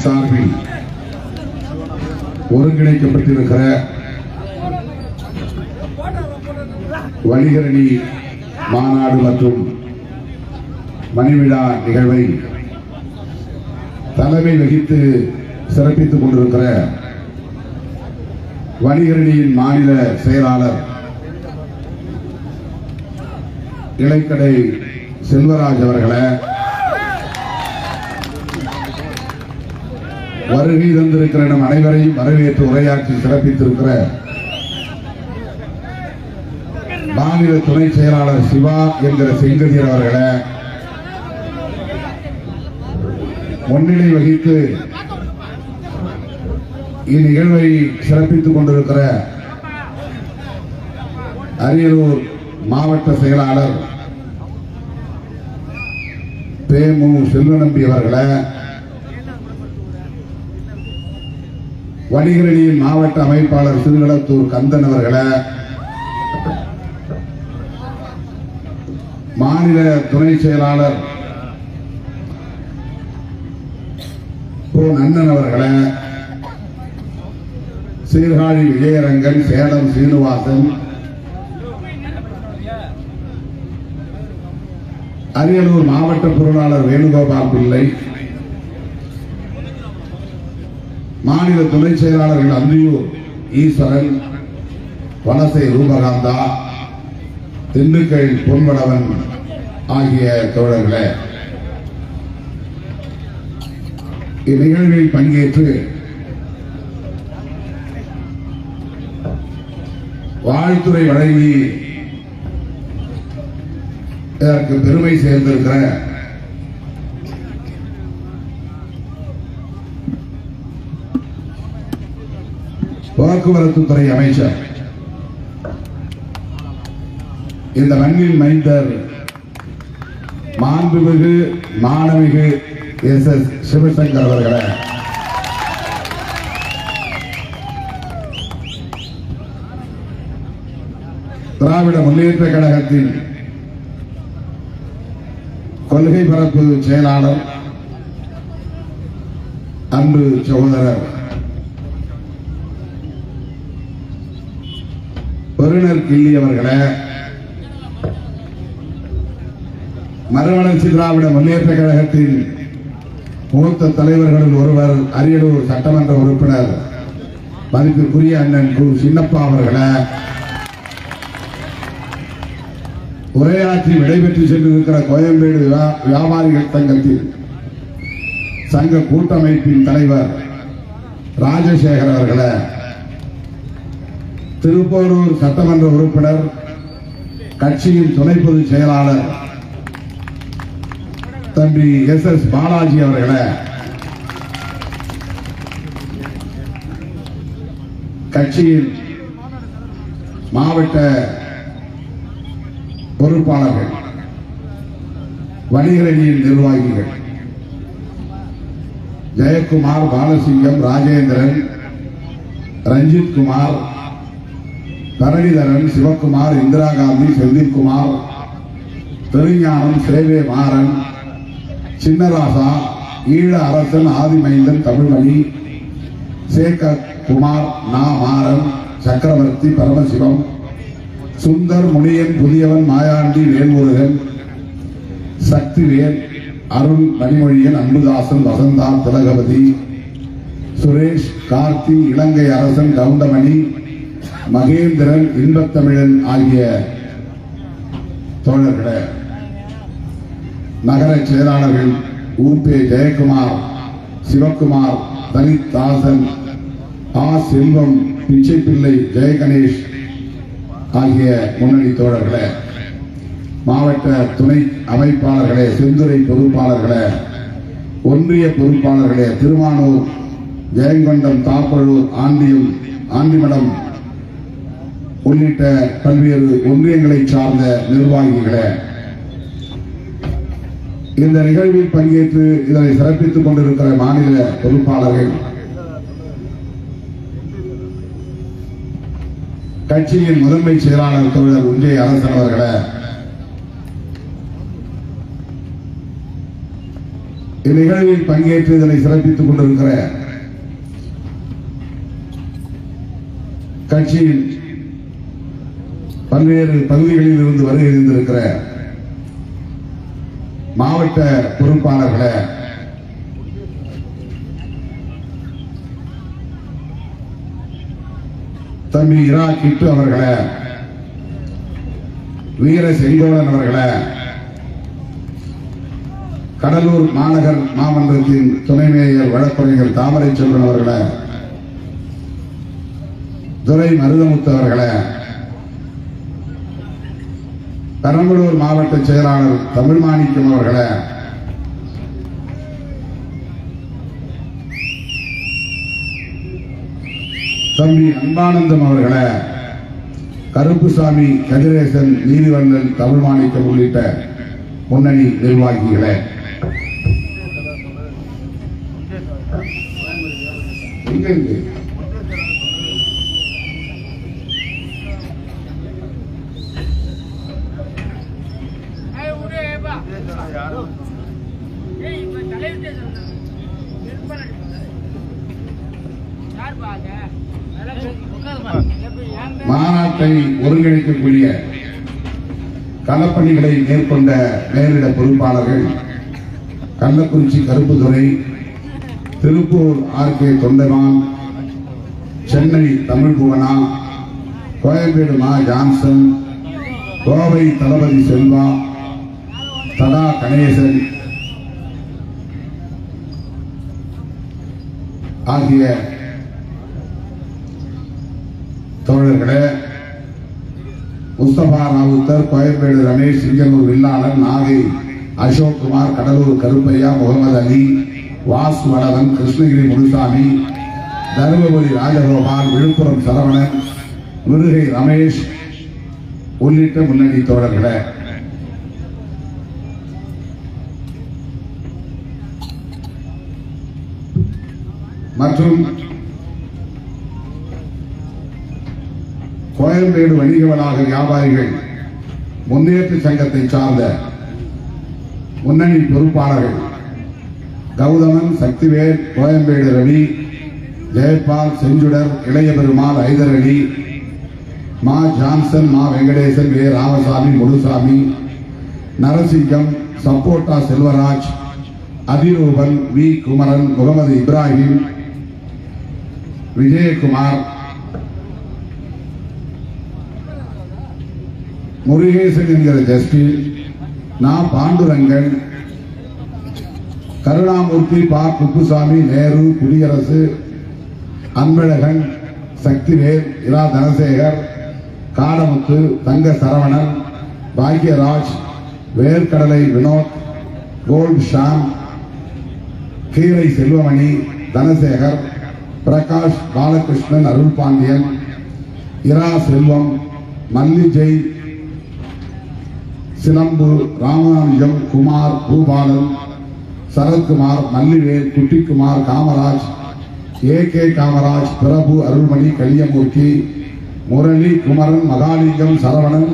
சார்பில் ஒருங்கிணைக்கப்பட்டிருக்கிற வணிகரணி மாநாடு மற்றும் மணிவிழா நிகழ்வை தலைமை வகித்து சிறப்பித்துக் கொண்டிருக்கிற வணிகரணியின் மாநில செயலாளர் இளைக்கடை செல்வராஜ் அவர்களை, வருகை தந்திருக்கிற நம் அனைவரையும் வரவேற்று உரையாற்றி சிறப்பித்திருக்கிற மாநில துணை செயலாளர் சிவா என்கிற செங்கதிர் அவர்களை, முன்னிலை வகித்து இந்நிகழ்வை சிறப்பித்துக் கொண்டிருக்கிற அரியலூர் மாவட்ட செயலாளர் தேமு செல்வநம்பி அவர்களை, வணிகரணியின் மாவட்ட அமைப்பாளர் சிறுகளத்தூர் கந்தன் அவர்களை, மாநில துணை செயலாளர் அண்ணன் அவர்களை, சீர்காழி விஜயரங்கன், சேலம் சீனிவாசன், அரியலூர் மாவட்ட பொருளாளர் வேணுகோபால் பிள்ளை, மாநில துணை செயலாளர்கள் அந்தியூர் ஈஸ்வரன், வலசை ரூபகாந்தா, திண்டுக்கல் பொன்வளவன் ஆகிய தோழர்களே, இந்நிகழ்வில் பங்கேற்று வாழ்த்துறை வழங்கி இதற்கு பெருமை சேர்ந்திருக்கிற போக்குவரத்து துறை அமைச்சர், இந்த மண்ணில் மைந்தர் மாண்புமிகு மாணவிகு SS சிவசங்கர் அவர்களை, திராவிட முன்னேற்ற கழகத்தின் கொள்கை பரப்பு செயலாளர் அன்பு சகோதரர் பெருநர் கிள்ளி அவர்களை, மறுமலர்ச்சி திராவிட முன்னேற்ற கழகத்தின் மூத்த தலைவர்களில் ஒருவர் அரியலூர் சட்டமன்ற உறுப்பினர் மதிப்பிற்குரிய அண்ணன் கு சின்னப்பா அவர்களை, உரையாற்றி விடைபெற்று சென்றிருக்கிற கோயம்பேடு வியாபாரிகள் சங்கத்தின் சங்க கூட்டமைப்பின் தலைவர் ராஜசேகர் அவர்களை, திருப்போரூர் சட்டமன்ற உறுப்பினர் கட்சியின் துணை பொதுச் செயலாளர் தம்பி SS பாலாஜி அவர்களை, கட்சியின் மாவட்ட பொறுப்பாளர்கள், வணிகரணியின் நிர்வாகிகள் ஜெயக்குமார், பாலசிங்கம், ராஜேந்திரன், ரஞ்சித் குமார், தரணிதரன், சிவக்குமார், இந்திரா காந்தி, செந்தில்குமார், திருஞானம், சேவே மாறன், சின்னராசா, ஈழ அரசன், ஆதிமைந்தன், தமிழ்மணி, சேகர் குமார், நா மாறன், சக்கரவர்த்தி, பரமசிவம், சுந்தர், முனியன், புதியவன், மாயாண்டி, வேல்முருகன், சக்திவேல், அருண், மணிமொழியன், அன்புதாசன், வசந்தா, திலகவதி, சுரேஷ், கார்த்தி, இலங்கை அரசன், கவுண்டமணி, மகேந்திரன், இன்பத்தமிழன் ஆகிய தோழர்களே, நகர செயலாளர்கள் ஊபே ஜெயக்குமார், சிவக்குமார், தலித் தாசன், செல்வம், பிச்சைப்பிள்ளை, ஜெயகணேஷ் ஆகிய முன்னணி தோழர்களே, மாவட்ட துணை அமைப்பாளர்களே, செந்துறை பொறுப்பாளர்களே, ஒன்றிய பொறுப்பாளர்களே, திருமானூர், ஜெயங்கொண்டம், தாப்பழூர், ஆண்டிமடம் உள்ளிட்ட பல்வேறு ஒன்றியங்களை சார்ந்த நிர்வாகிகளே, இந்த நிகழ்வில் பங்கேற்று இதனை சிறப்பித்துக் கொண்டிருக்கிற மாநில பொறுப்பாளர்கள், கட்சியின் முதன்மை செயலாளர் தோழர் உஞ்சை அரசன் அவர்களை, இந்நிகழ்வில் பங்கேற்று இதனை சிறப்பித்துக் கொண்டிருக்கிற கட்சியின் பல்வேறு பகுதிகளில் இருந்து வருகை இருந்திருக்கிற மாவட்ட பொறுப்பாளர்களே, தம்பி இரா கிட்டு அவர்களே, வீர செங்கோடன் அவர்களே, கடலூர் மாநகர் மாமன்றத்தின் துணை மேயர் வழக்கறிஞர் தாமரை செல்வன் அவர்களே, துரை மருதமுத்து அவர்களே, பெரம்பலூர் மாவட்ட செயலாளர் தமிழ்மாணிக்கம் அவர்களே, தம்பி அன்பானந்தம் அவர்களே, கருப்புசாமி, கதிரேசன், நீதிவந்தன், தமிழ்மாணிக்கம் உள்ளிட்ட முன்னணி நிர்வாகிகளே, மாநாட்டை ஒருங்கிணைக்கக்கூடிய களப்பணிகளை மேற்கொண்ட மேலிட பொறுப்பாளர்கள் கள்ளக்குறிச்சி கருப்புதுறை, திருப்பூர் ஆர்.கே. தொண்டமான், சென்னை தமிழ் புவனா, கோயம்பேடு மா ஜான்சன், கோவை தளபதி செல்வா, தடா கணேசன் ஆகிய தோழர்களே, முஸ்தபா ராவுத்தர், கோயம்பேடு ரமேஷ், சிங்கனூர் வில்லாளன், நாகை அசோக் குமார், கடலூர் கருப்பையா, முகமது அலி, வாசு வளவன், கிருஷ்ணகிரி முனுசாமி, தருமபுரி ராஜகோபால், விழுப்புரம் சரவணன், விருகை ரமேஷ் உள்ளிட்ட முன்னணி தோழர்களே, மற்றும் கோயம்பேடு வணிக வளாக வியாபாரிகள் முன்னேற்ற சங்கத்தை சார்ந்த முன்னணி பொறுப்பாளர்கள் கௌதமன், சக்திவேல், கோயம்பேடு ரவி, ஜெயபால், செஞ்சுடர், இளைய பெருமாள், ஐதர் அலி, மா ஜான்சன், மா வெங்கடேசன், வே ராமசாமி, முனுசாமி, நரசிங்கம், சப்போட்டா செல்வராஜ், அதிரூபன், வி குமரன், முகமது இப்ராஹிம், விஜயகுமார், முருகேசன் என்கிற ஜஸ்டின், நா பாண்டுரங்கன், கருணாமூர்த்தி, பா குப்புசாமி, நேரு, குடியரசு, அன்பழகன், சக்திவேல், இரா தனசேகர், காடமுத்து, தங்க சரவணன், பாக்யராஜ், வேர்க்கடலை வினோத், கோல்ட் ஷாம், கீரை செல்வமணி, தனசேகர், பிரகாஷ், பாலகிருஷ்ணன், அருள் பாண்டியன், இரா செல்வம், மல்லிஜெய், சிலம்பு, ராமானுஜம், குமார், பூபாலன், சரத்குமார், மல்லிவேல், குட்டிக்குமார், காமராஜ், ஏ.கே. காமராஜ், பிரபு, அருள்மணி, கலியமூர்த்தி, முரளி, குமரன், மகாலிங்கம், சரவணன்,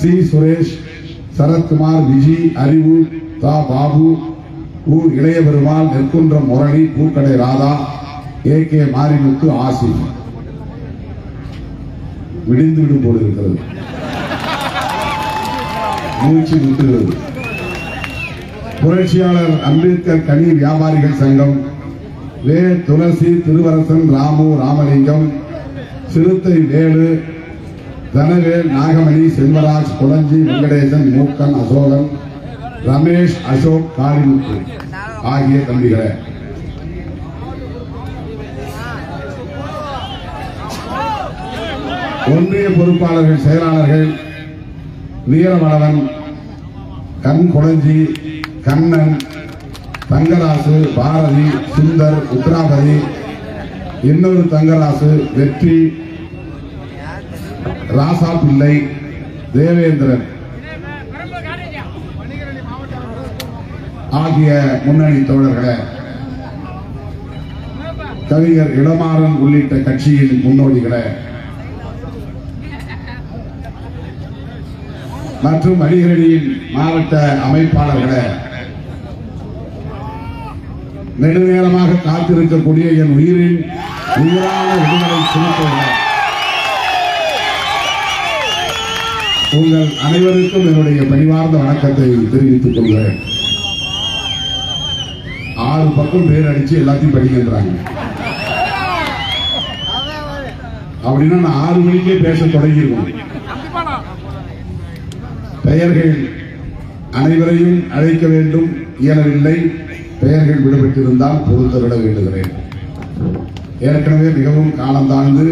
சி சுரேஷ், சரத்குமார், விஜி, அறிவு, தா பாபு, ஊர் இளைய பெருமாள், நெற்குன்றம் முரளி, பூக்கடை ராதா, ஏ.கே. மாரிமுத்து, ஆசிப். விடிந்துவிடும் போல இருக்கிறது, மூச்சு விட்டுகிறது. புரட்சியாளர் அம்பேத்கர் கனி வியாபாரிகள் சங்கம், வே துளசி, திருவரசன், ராமு, ராமலிங்கம், சிறுத்தை வேலு, தனவேல், நாகமணி, செல்வராஜ், குளஞ்சி, வெங்கடேசன், மூக்கன், அசோகன், ரமேஷ், அசோக், காளிமுத்து ஆகிய தம்பிகளே, ஒன்றிய பொறுப்பாளர்கள், செயலாளர்கள் வீரவளவன், கண் குளஞ்சி, கண்ணன், தங்கராசு, பாரதி, சுந்தர், உத்ராபதி, இன்னொரு தங்கராசு, வெற்றி, ராசா பிள்ளை, தேவேந்திரன் ஆகிய முன்னணி தோழர்களே, கவிஞர் இளமாறன் உள்ளிட்ட கட்சியின் முன்னோடிகளே மற்றும் அடிகரடியின் மாவட்ட அமைப்பாளர்களே, நெடுநேரமாக காத்திருக்கக்கூடிய என் உயிரின் உயிரான விடுதலை சின்னத்தோழர் உங்கள் அனைவருக்கும் என்னுடைய பணிவார்ந்த வணக்கத்தை தெரிவித்துக் கொள்கிறேன். 6 பக்கம் பேர் அடிச்சு எல்லாத்தையும் படிக்கின்றாங்க. அப்படின்னா நான் 6 மணிக்கே பேச தொடங்கியிருக்கோம். பெயர்கள் அனைவரையும் அழைக்க வேண்டும், இயலவில்லை. பெயர்கள் விடுபட்டிருந்தால் பொறுத்தவிட வேண்டுகிறேன். ஏற்கனவே மிகவும் காலம் தாழ்ந்து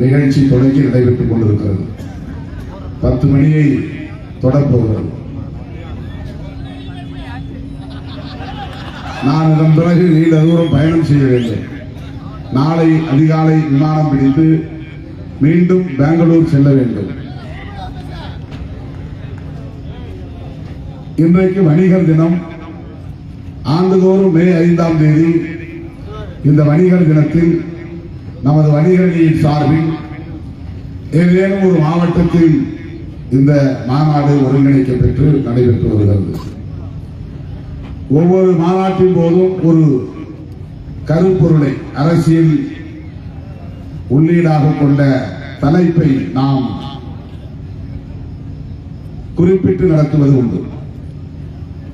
நிகழ்ச்சி தொடங்கி நடைபெற்றுக் கொண்டிருக்கிறது. 10 மணியை தொடர்போகிறது. நான் இதன் பிறகு நீண்ட தூரம் பயணம் செய்ய வேண்டும். நாளை அதிகாலை விமானம் பிடித்து மீண்டும் பெங்களூர் செல்ல வேண்டும். இன்றைக்கு வணிகர் தினம். ஆண்டுதோறும் மே 5ஆம் தேதி இந்த வணிகர் தினத்தில் நமது வணிகர்களின் சார்பில் ஏதேனும் ஒரு மாவட்டத்தில் இந்த மாநாடு ஒருங்கிணைக்கப்பெற்று நடைபெற்று வருகிறது. ஒவ்வொரு மாநாட்டின் போதும் ஒரு கருப்பொருளை அரசியல் உள்ளீடாக கொண்ட தலைப்பை நாம் குறிப்பிட்டு நடத்துவது உண்டு.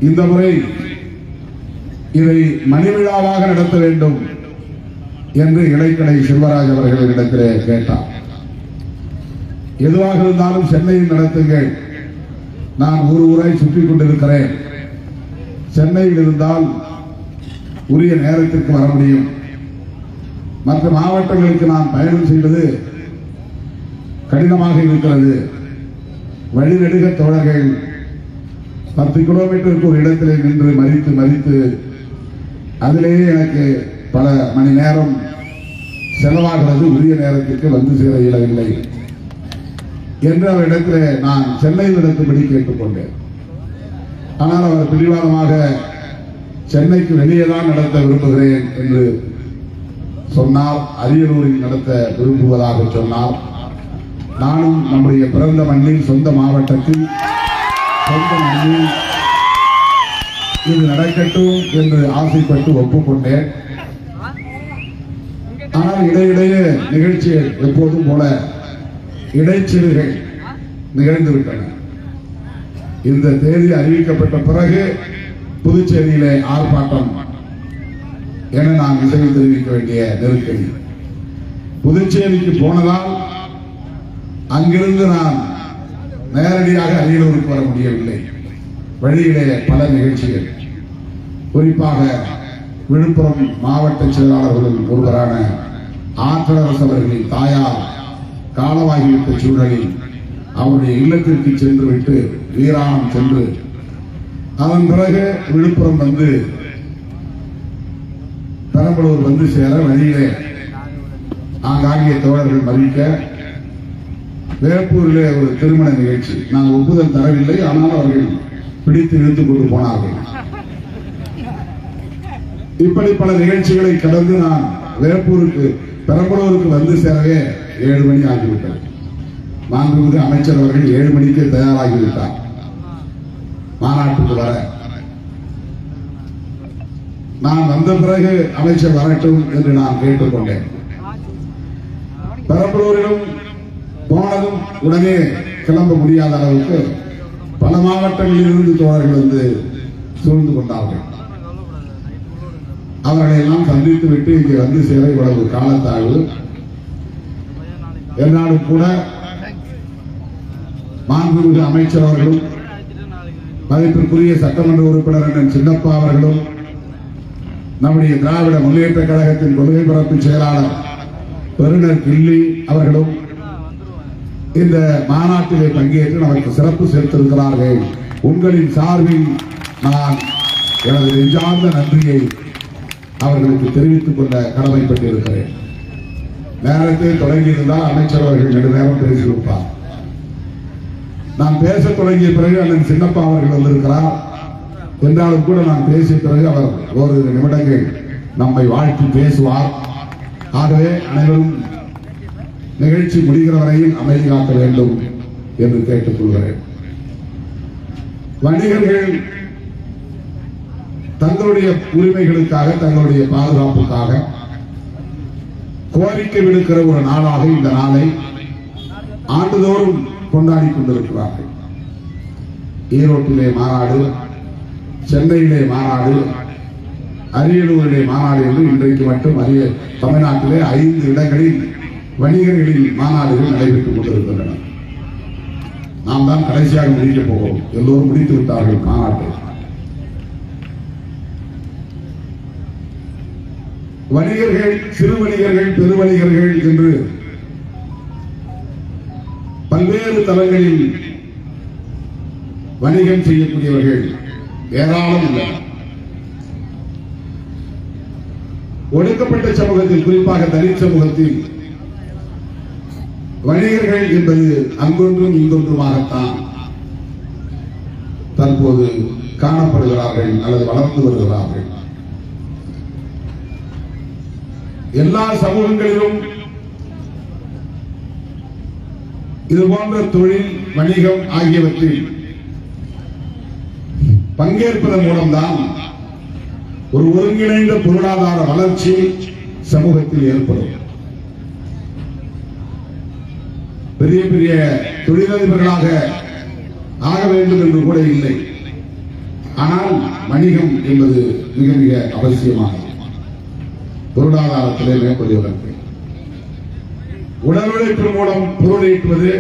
இந்த முறை இதை மணிவிழாவாக நடத்த வேண்டும் என்று இடைக்கடை செல்வராஜ் அவர்களிடத்திலே கேட்டார். எதுவாக இருந்தாலும் சென்னையில் நடத்துங்கள். நான் ஒரு ஊரை சுற்றிக் கொண்டிருக்கிறேன். சென்னையில் இருந்தால் உரிய நேரத்திற்கு வர முடியும். மற்ற மாவட்டங்களுக்கு நான் பயணம் செய்வது கடினமாக இருக்கிறது. வழிநெடுக தோழர்கள் 10 கிலோமீட்டருக்கு ஒரு இடத்திலே நின்று மறித்து அதிலேயே எனக்கு பல மணி நேரம் செலவாகிறது. உரிய நேரத்திற்கு வந்து சேர இயலவில்லை என்று அவரிடத்திலே நான் சென்னையில் நடத்தும்படி கேட்டுக்கொண்டேன். ஆனால் அவர் பிடிவாதமாக சென்னைக்கு வெளியே தான் நடத்த விரும்புகிறேன் என்று சொன்னார். அரியலூரில் நடத்த விரும்புவதாக சொன்னார். நானும் நம்முடைய பிறந்த மண்ணில், சொந்த மாவட்டத்தில், சொந்த மண்ணில் இது நடக்கட்டும் என்று ஆசைப்பட்டு ஒப்புக்கொண்டேன். ஆனால் இடையிடையே நிகழ்ச்சிகள் எப்போதும் போல இடைச்செருகள் நிகழ்ந்துவிட்டன. இந்த தேதி அறிவிக்கப்பட்ட பிறகு புதுச்சேரியிலே ஆர்ப்பாட்டம் என நான் இசையில் தெரிவிக்க வேண்டிய நெருக்கடி. புதுச்சேரிக்கு போனதால் அங்கிருந்து நான் நேரடியாக அரியலூருக்கு வர முடியவில்லை. வழியிலே பல நிகழ்ச்சிகள், குறிப்பாக விழுப்புரம் மாவட்ட செயலாளர்களில் ஒருவரான ஆற்றலரசு அவர்களின் தாயார் காலமாகிவிட்ட சூழலில் அவருடைய இல்லத்திற்கு சென்றுவிட்டு வீராணம் சென்று அதன் பிறகு விழுப்புரம் வந்து பெரம்பலூர் வந்து சேர வழியிலே ஆங்காங்கிய தோழர்கள் மதிக்க வேப்பூரிலே ஒரு திருமண நிகழ்ச்சி. நான் ஒப்புதல் தரவில்லை. ஆனால் அவர்கள் பிடித்து இழுத்துக் கொண்டு போனார்கள். இப்படி பல நிகழ்ச்சிகளை கடந்து நான் வேப்பூருக்கு பெரம்பலூருக்கு வந்து சேரவே 7 மணி ஆகிவிட்டது. மாண்புமிகு அமைச்சர் அவர்கள் 7 மணிக்கு தயாராகிவிட்டார் மாநாட்டுக்கு வர. நான் வந்த பிறகு அமைச்சர் வரட்டும் என்று நான் கேட்டுக்கொண்டேன். பெரம்பலூரிலும் போனதும் உடனே கிளம்ப முடியாத அளவுக்கு பல மாவட்டங்களில் இருந்து தோழர்கள் வந்து சூழ்ந்து கொண்டார்கள். அவர்களை எல்லாம் சந்தித்து விட்டு இங்கே வந்து சேர இவ்வளவு காலத்தாழ்வு. என்னாலும் கூட மாண்புமிகு அமைச்சர் அவர்களும் மதிப்பிற்குரிய சட்டமன்ற உறுப்பினர் அண்ணன் சின்னப்பா அவர்களும் நம்முடைய திராவிட முன்னேற்ற கழகத்தின் கொள்கை பரப்பு செயலாளர் பெருநர் கிள்ளி அவர்களும் இந்த மாநாட்டிலே பங்கேற்று நமக்கு சிறப்பு சேர்த்திருக்கிறார்கள். உங்களின் சார்பில் நான் எனது நெஞ்சார்ந்த நன்றியை அவர்களுக்கு தெரிவித்துக் கொள்ள கடமைப்பட்டிருக்கிறேன். நேரத்தை தொடங்கியிருந்தால் அமைச்சர் அவர்கள் நெடுநேரம் பேசியிருப்பார். நான் பேச தொடங்கிய பிறகு அண்ணன் சின்னப்பா அவர்கள் வந்திருக்கிறார். என்றாலும் கூட நான் பேசிய பிறகு அவர் ஓரிரு நிமிடங்கள் நம்மை வாழ்த்தி பேசுவார். ஆகவே அனைவரும் நிகழ்ச்சி முடிகிற வரையில் அமைதி காக்க வேண்டும் என்று கேட்டுக் கொள்கிறேன். வணிகர்கள் தங்களுடைய உரிமைகளுக்காக, தங்களுடைய பாதுகாப்புக்காக கோரிக்கை விடுக்கிற ஒரு நாளாக இந்த நாளை ஆண்டுதோறும் கொண்டாடி கொண்டிருக்கிறார்கள். ஈரோட்டிலே மாநாடு, சென்னையிலே மாநாடு, அரியலூரிலே மாநாடு என்று இன்றைக்கு மட்டும் தமிழ்நாட்டிலே 5 இடங்களில் வணிகர்களின் மாநாடுகள் நடைபெற்றுக் கொண்டிருக்கின்றன. நாம் தான் கடைசியாக முடிக்கப் போகிறோம். எல்லோரும் முடித்து விட்டார்கள் மாநாட்டை. வணிகர்கள், சிறு வணிகர்கள், பெரு வணிகர்கள் என்று பல்வேறு தளங்களில் வணிகம் செய்யக்கூடியவர்கள் ஏராளம் உள்ளனர். ஒடுக்கப்பட்ட சமூகத்தில், குறிப்பாக தலித் சமூகத்தில் வணிகர்கள் என்பது அங்கொன்றும் இங்கொன்றுமாகத்தான் தற்போது காணப்படுகிறார்கள் அல்லது வளர்ந்து வருகிறார்கள். எல்லா சமூகங்களிலும் இது போன்ற தொழில், வணிகம் ஆகியவற்றில் பங்கேற்பதன் மூலம்தான் ஒரு ஒருங்கிணைந்த பொருளாதார வளர்ச்சி சமூகத்தில் ஏற்படும். பெரிய பெரிய தொழிலதிபர்களாக ஆக வேண்டும் என்று கூட இல்லை. ஆனால் வணிகம் என்பது மிக மிக அவசியமானது. பொருளாதாரத்திலே மேற்கொள்வதற்கு உடல் உழைப்பு மூலம் பொருள் ஈட்டுவது,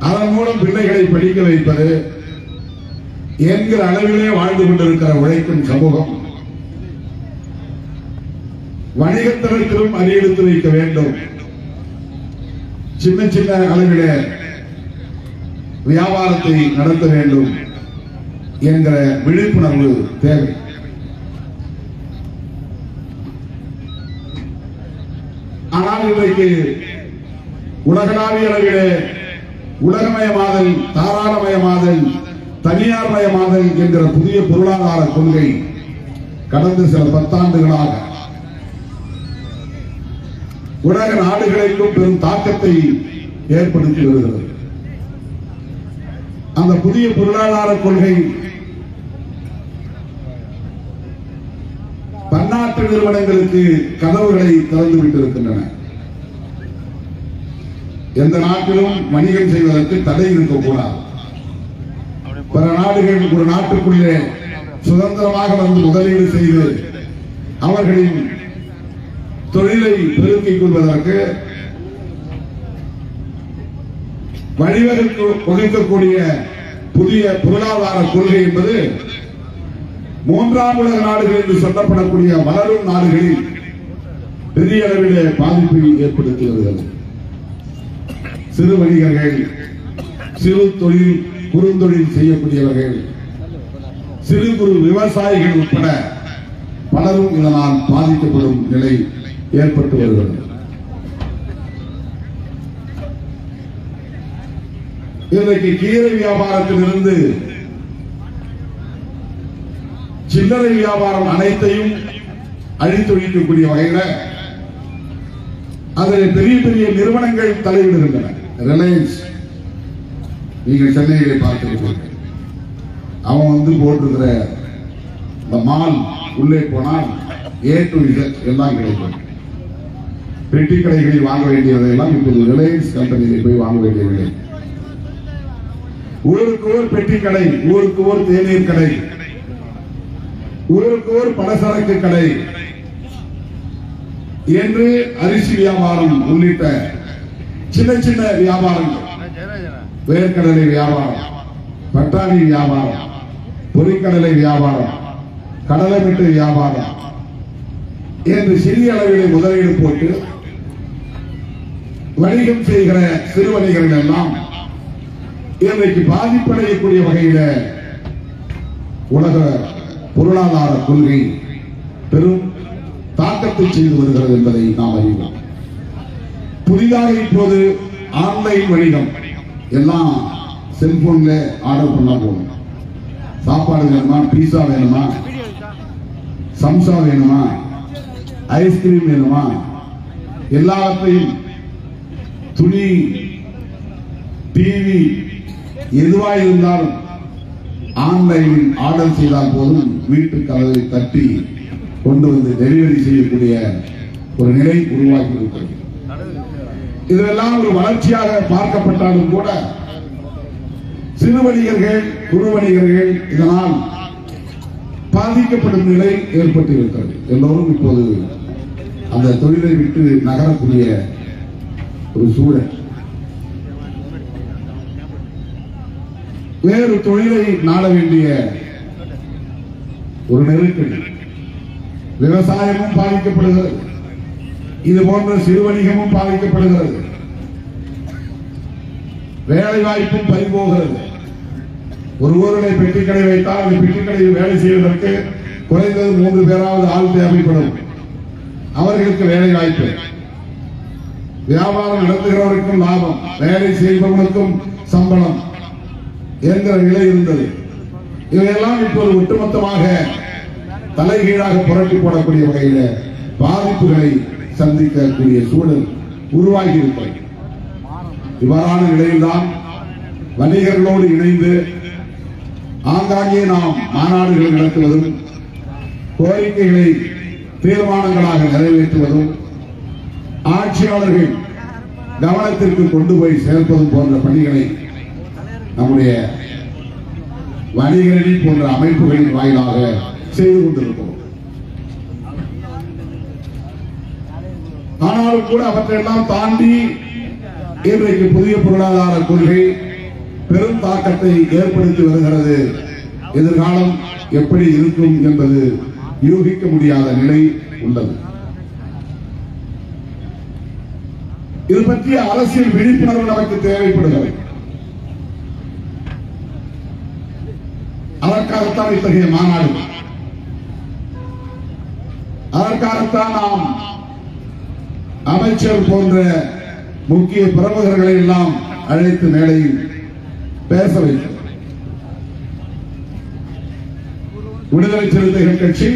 அதன் மூலம் பிள்ளைகளை படிக்க வைப்பது என்கிற அளவிலே வாழ்ந்து கொண்டிருக்கிற உழைக்கும் சமூகம் வணிகத்திற்கும் அடியெடுத்து வைக்க வேண்டும். சின்ன சின்ன அளவிலே வியாபாரத்தை நடத்த வேண்டும் என்கிற விழிப்புணர்வு தேவை. ஆனால் இன்றைக்கு உலகளாவிய அளவிலே உலகமயமாதல், தாராளமயமாதல், தனியார் மயமாதல் என்கிற புதிய பொருளாதார கொள்கை கடந்த சில 10 ஆண்டுகளாக உலக நாடுகளிலும் பெரும் தாக்கத்தை ஏற்படுத்தி வருகிறது. அந்த புதிய பொருளாதார கொள்கை பன்னாட்டு நிறுவனங்களுக்கு கதவுகளை திறந்து விட்டிருக்கின்றன. எந்த நாட்டிலும் வணிகம் செய்வதற்கு தடை இருக்கக்கூடாது. பிற நாடுகள் ஒரு நாட்டுக்குள்ளே சுதந்திரமாக வந்து முதலீடு செய்து அவர்களின் தொழிலை பெருக்கிக் கொள்வதற்கு வழிவகுக்கக்கூடிய புதிய பொருளாதார கொள்கை என்பது 3ஆம் உலக நாடுகள் என்று சொல்லப்படக்கூடிய வளரும் நாடுகளில் பெரிய அளவிலே பாதிப்பை ஏற்படுத்தி வருகிறது. சிறு வணிகர்கள், சிறு தொழில், குறுந்தொழில் செய்யக்கூடியவர்கள், சிறு குறு விவசாயிகள் உட்பட பலரும் இதனால் பாதிக்கப்படும் நிலை ஏற்பட்டு வருகிறது. இன்றைக்கு கீரை வியாபாரத்திலிருந்து சில்லறை வியாபாரம் அனைத்தையும் அழித்தொழிக்கக்கூடிய வகையில் அதில் பெரிய பெரிய நிறுவனங்கள் தலையிடுகின்றன. ரிலையன்ஸ், நீங்கள் சென்னையிலே பார்த்திருப்பீர்கள். அவன் போட்டிருக்கிற இந்த மால் உள்ளே போனால் A to Z எல்லாம் கிடைக்கும். பெட்டி கடைகளில் வாங்க வேண்டியதையெல்லாம் இப்போது ரிலையன்ஸ் கம்பெனியில் போய் வாங்க வேண்டியதில்லை. ஊருக்கு ஒரு பெட்டி கடை, ஊருக்கு ஒரு தேநீர் கடை, ஊருக்கு ஒரு பலசரக்கு கடை என்று அரிசி வியாபாரம் உள்ளிட்ட சின்ன சின்ன வியாபாரங்கள், வேர்க்கடலை வியாபாரம், பட்டாணி வியாபாரம், பொறிக்கடலை வியாபாரம், கடலை மிட்டு வியாபாரம் என்று சிறிய அளவிலே முதலீடு போட்டு வணிகம் செய்கிற சிறு வணிகர்கள் எல்லாம் இன்றைக்கு பாதிப்படையக்கூடிய வகையில் உலக பொருளாதார கொள்கை பெரும் தாக்கத்தை செய்து வருகிறது என்பதை நாம் அறிவோம். புதிதாக இப்போது ஆன்லைன் வணிகம் எல்லாம் செல்போன்ல ஆர்டர் பண்ணா போதும். சாப்பாடு வேணுமா, பீஸா வேணுமா, சம்சா வேணுமா, ஐஸ்கிரீம் வேணுமா, எல்லாவற்றையும் துணி, டிவி எதுவாக இருந்தாலும் ஆன்லைனில் ஆர்டர் செய்தால் போதும் வீட்டு கதவை தட்டி கொண்டு வந்து டெலிவரி செய்யக்கூடிய ஒரு நிலை உருவாகி இருக்கிறது. இதெல்லாம் ஒரு வளர்ச்சியாக பார்க்கப்பட்டாலும் கூட சிறு வணிகர்கள், குறு வணிகர்கள் இதனால் பாதிக்கப்படும் நிலை ஏற்பட்டு இருக்கிறது. எல்லோரும் இப்போது அந்த தொழிலை விட்டு நகரக்கூடிய ஒரு சூழல். வேறு தொழிலை நாட வேண்டிய ஒரு நெருக்கடி. விவசாயமும் பாதிக்கப்படுகிறது, இது போன்ற சிறு வணிகமும் பாதிக்கப்படுகிறது, வேலை வாய்ப்பும் பறிபோகிறது. ஒரு ஊரிலே பெட்டிக்கடை வைத்தால் அந்த பெட்டிக்கடையில் வேலை செய்வதற்கு குறைந்தது 3 பேராவது ஆள் தேவைப்படும். அவர்களுக்கு வேலை வாய்ப்பு, வியாபாரம் நடத்துகிறவருக்கும் லாபம், வேலை செய்பவர்களுக்கும் சம்பளம் என்கிற நிலை இருந்தது. இவையெல்லாம் இப்போது ஒட்டுமொத்தமாக தலைகீழாக புரட்டி போடக்கூடிய வகையில் பாதிப்புகளை சந்திக்கக்கூடிய சூழல் உருவாகி இருக்கிறது. இவ்வாறான நிலையில்தான் வணிகர்களோடு இணைந்து ஆங்காங்கே நாம் மாநாடுகளை நடத்துவதும் கோரிக்கைகளை தீர்மானங்களாக நிறைவேற்றுவதும் ஆட்சியாளர்கள் கவனத்திற்கு கொண்டு போய் சேர்ப்பதும் போன்ற பணிகளை நம்முடைய வணிகரணி போன்ற அமைப்புகளின் வாயிலாக செய்து கொண்டிருக்கிறோம். ஆனாலும் கூட அவற்றையெல்லாம் தாண்டி இன்றைக்கு புதிய பொருளாதார கொள்கை பெரும் தாக்கத்தை ஏற்படுத்தி வருகிறது. எதிர்காலம் எப்படி இருக்கும் என்பது யூகிக்க முடியாத நிலை உள்ளது. இது பற்றிய அரசியல் விழிப்புணர்வு நமக்கு தேவைப்படுகிறது. அதற்காகத்தான் இத்தகைய மாநாடு, அதற்காகத்தான் நாம் அமைச்சர் போன்ற முக்கிய பிரமுகர்களை எல்லாம் அழைத்து மேடையில் பேச வைத்தோம். விடுதலை சிறுத்தைகள் கட்சி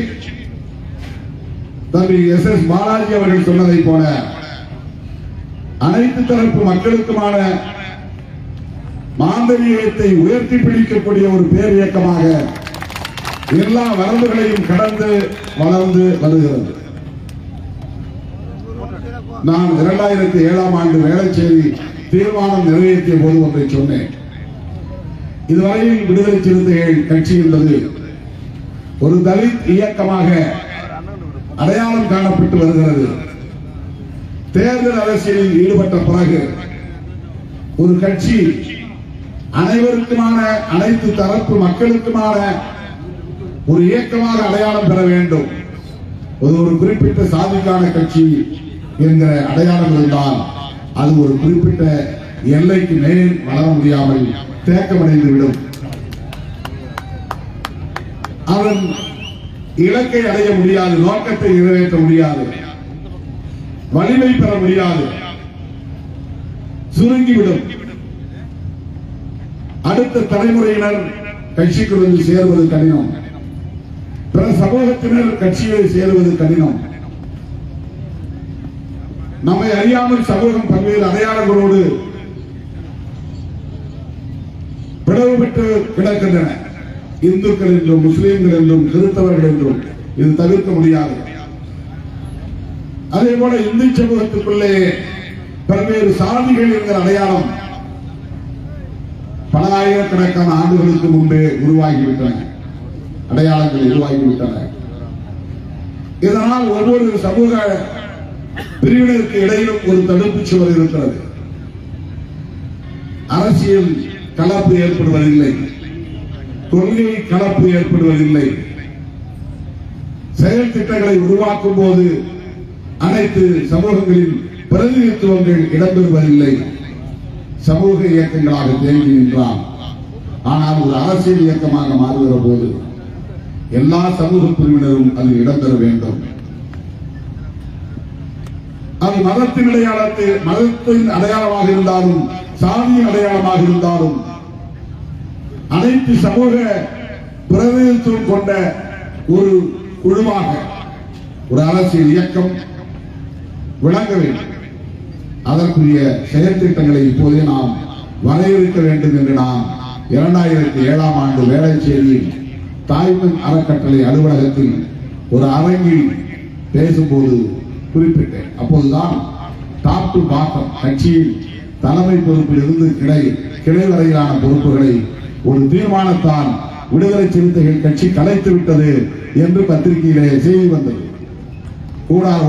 தம்பி எஸ்.எஸ். பாலாஜி அவர்கள் சொன்னதை போல அனைத்து தரப்பு மக்களுக்குமான மாந்தரீகத்தை உயர்த்தி பிடிக்கக்கூடிய ஒரு பேர் இயக்கமாக எல்லா வரம்புகளையும் கடந்து வளர்ந்து வருகிறது. நான் 2007ஆம் ஆண்டு வேளச்சேரி தீர்மானம் நிறைவேற்றிய போது ஒன்றை சொன்னேன். இதுவரையில் விடுதலை சிறுத்தைகள் கட்சி என்பது ஒரு தலித் இயக்கமாக அடையாளம் காணப்பட்டு வருகிறது. தேர்தல் அரசியலில் ஈடுபட்ட பிறகு ஒரு கட்சி அனைவருக்குமான, அனைத்து தரப்பு மக்களுக்குமான ஒரு இயக்கமாக அடையாளம் பெற வேண்டும். ஒரு குறிப்பிட்ட சாதிக்கான கட்சி என்ற அடையாளம் இருந்தால் அது ஒரு குறிப்பிட்ட எல்லைக்கு மேல் வளர முடியாமல் தேக்கமடைந்துவிடும். அதன் இலக்கை அடைய முடியாது, நோக்கத்தை நிறைவேற்ற முடியாது, வலிமை பெற முடியாது, சுருங்கிவிடும். அடுத்த தலைமுறையினர் கட்சிக்குள் சேருவது கடினம், பிற சமூகத்தினர் கட்சியில் சேருவது கடினம். நம்மை அறியாமல் சமூகம் பல்வேறு அடையாளங்களோடு பிளவுபட்டு கிடக்கின்றன. இந்துக்கள் என்றும், முஸ்லீம்கள் என்றும், கிறிஸ்தவர்கள் என்றும் இது தவிர்க்க முடியாது. அதே போல இந்து சமூகத்துக்குள்ளே பல்வேறு சாதிகள் என்கிற அடையாளம் பல ஆயிரக்கணக்கான ஆண்டுகளுக்கு முன்பே உருவாகிவிட்டன, அடையாளங்கள் உருவாகிவிட்டன. இதனால் ஒவ்வொரு சமூக பிரிவினருக்கு இடையிலும் ஒரு தடுப்பு சுவர் இருக்கிறது. அரசியல் கலப்பு ஏற்படுவதில்லை, கொள்கை கலப்பு ஏற்படுவதில்லை. செயல் திட்டங்களை உருவாக்கும் போது அனைத்து சமூகங்களின் பிரதிநிதித்துவங்கள் இடம்பெறுவதில்லை. சமூக இயக்கங்களாக தேங்கி நின்றான். ஆனால் ஒரு அரசியல் இயக்கமாக மாறுகிற போது எல்லா சமூக பிரிவினரும் அதில் இடம்பெற வேண்டும். அது மதத்தின் அடையாளமாக இருந்தாலும், சாதியின் அடையாளமாக இருந்தாலும், அனைத்து சமூக பிரதிநிதித்துவம் கொண்ட ஒரு குழுவாக ஒரு அரசியல் இயக்கம் விளங்க வேண்டும். அதற்குரிய செயல் திட்டங்களை இப்போதே நாம் வரையறுக்க வேண்டும் என்று நான் 2007ஆம் ஆண்டு வேளச்சேரியில் தாய்மன் அறக்கட்டளை அலுவலகத்தில் ஒரு அரங்கில் பேசும்போது குறிப்பிட்டேன். அப்போதுதான் டாப் டு பாட்டம் கட்சியில் தலைமை பொறுப்பில் இருந்து கிளை வரையிலான பொறுப்புகளை ஒரு தீர்மானத்தால் விடுதலை சிறுத்தைகள் கட்சி கலைத்து விட்டது என்று பத்திரிகையிலே செய்தி வந்தது.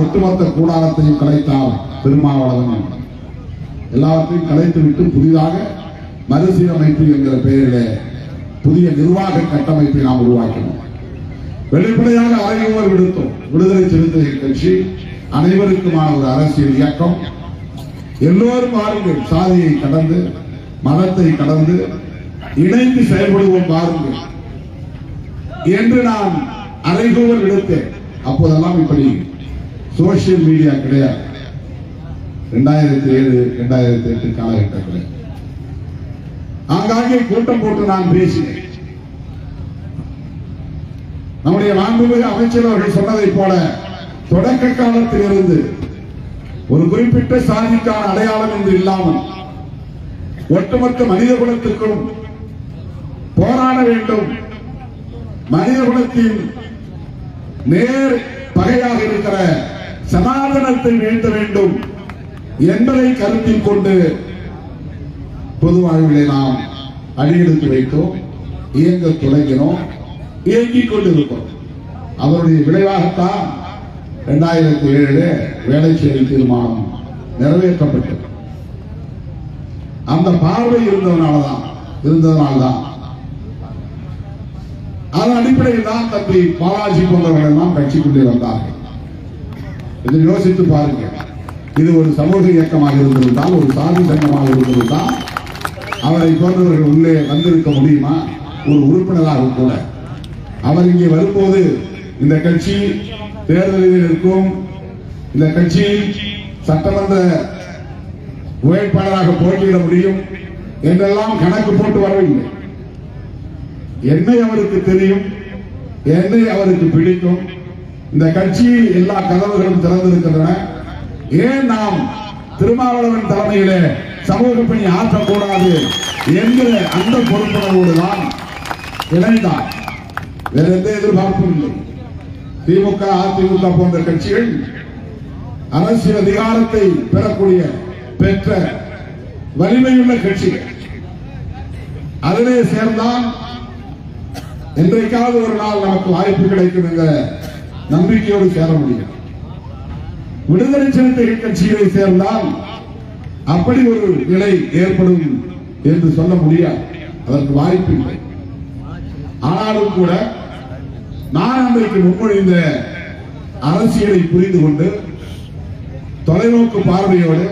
ஒட்டுமொத்த கூடாரத்தையும் கலைத்தார் திருமாவளவன். எல்லாவற்றையும் கலைத்துவிட்டு புதிதாக மறுசீரமைப்பு என்கிற பெயரிலே புதிய நிர்வாக கட்டமைப்பை நாம் உருவாக்கினோம். வெளிப்படையாக அறைகூவல் விடுத்தோம். விடுதலை சிறுத்தைகள் கட்சி அனைவருக்குமான ஒரு அரசியல் இயக்கம். எல்லோரும் வாருங்கள், சாதியை கடந்து மதத்தை கடந்து இணைந்து செயல்படுவோம் வாருங்கள் என்று நான் அறைகூவல் விடுத்தேன். அப்போதெல்லாம் இப்படி சோசியல் மீடியா கிடையாது. 2007-2008 காலகட்டத்தில் ஆங்காங்கே கூட்டம் போட்டு நான் பேசினேன். நம்முடைய மாண்புமிகு அமைச்சர் அவர்கள் சொன்னதை போல தொடக்க காலத்தில் இருந்து ஒரு குறிப்பிட்ட சாதிக்கான அடையாளம் என்று இல்லாமல் ஒட்டுமொத்த மனித குலத்திற்கும் போராட வேண்டும், மனித குலத்தின் நேர் பகையாக இருக்கிற சனாதனத்தை வீழ்த்த வேண்டும் என்பதை கருத்தில் கொண்டு பொது வாழ்விலே நாம் அடியெடுத்து வைத்தோம், இயங்க தொடங்கினோம், இயங்கிக் கொண்டிருக்கிறோம். அவருடைய விளைவாகத்தான் 2007 வேளச்சேரி தீர்மானம் நிறைவேற்றப்பட்டது. அந்த பார்வை இருந்ததனால்தான் அதன் அடிப்படையில் தான் தம்பி பாலாஜி போன்றவர்கள் எல்லாம் கட்சிக்குள்ளே வந்தார்கள். இதை யோசித்து பாருங்க. இது ஒரு சமூக இயக்கமாக இருந்திருந்தால், ஒரு சாதி சங்கமாக இருந்திருந்தால் அவரை போன்றவர்கள் உள்ளே வந்திருக்க முடியுமா? ஒரு உறுப்பினராக கூட அவர் இங்கே வரும்போது இந்த கட்சி தேர்தலில் இருக்கும், இந்த கட்சி சட்டமன்ற வேட்பாளராக போட்டியிட முடியும் என்றெல்லாம் கணக்கு போட்டு வரவில்லை. என்னை அவருக்கு தெரியும், என்னை அவருக்கு பிடிக்கும், இந்த கட்சியில் எல்லா கதவுகளும் திறந்திருக்கின்றன, ஏன் நாம் திருமாவளவன் தலைமையிலே சமூக பணி ஆற்றக்கூடாது என்கிற அந்த பொறுப்புணர்வோடு தான் இணைந்தார். வேற எந்த எதிர்பார்ப்பும் இல்லை. திமுக, அதிமுக போன்ற கட்சிகள் அரசியல் அதிகாரத்தை பெற்ற வலிமையுள்ள கட்சிகள். அதிலே சேர்ந்தால் என்றைக்காவது ஒரு நாள் நமக்கு வாய்ப்பு கிடைக்கும் என்ற நம்பிக்கையோடு சேர முடியும். விடுதலை சிறுத்தைகள் கட்சிகளை சேர்ந்தால் அப்படி ஒரு நிலை ஏற்படும் என்று சொல்ல முடியாது, அதற்கு வாய்ப்பு இல்லை. ஆனாலும் கூட நான் அன்றைக்கு முன்மொழிந்த அரசியலை புரிந்து கொண்டு தொலைநோக்கு பார்வையோடு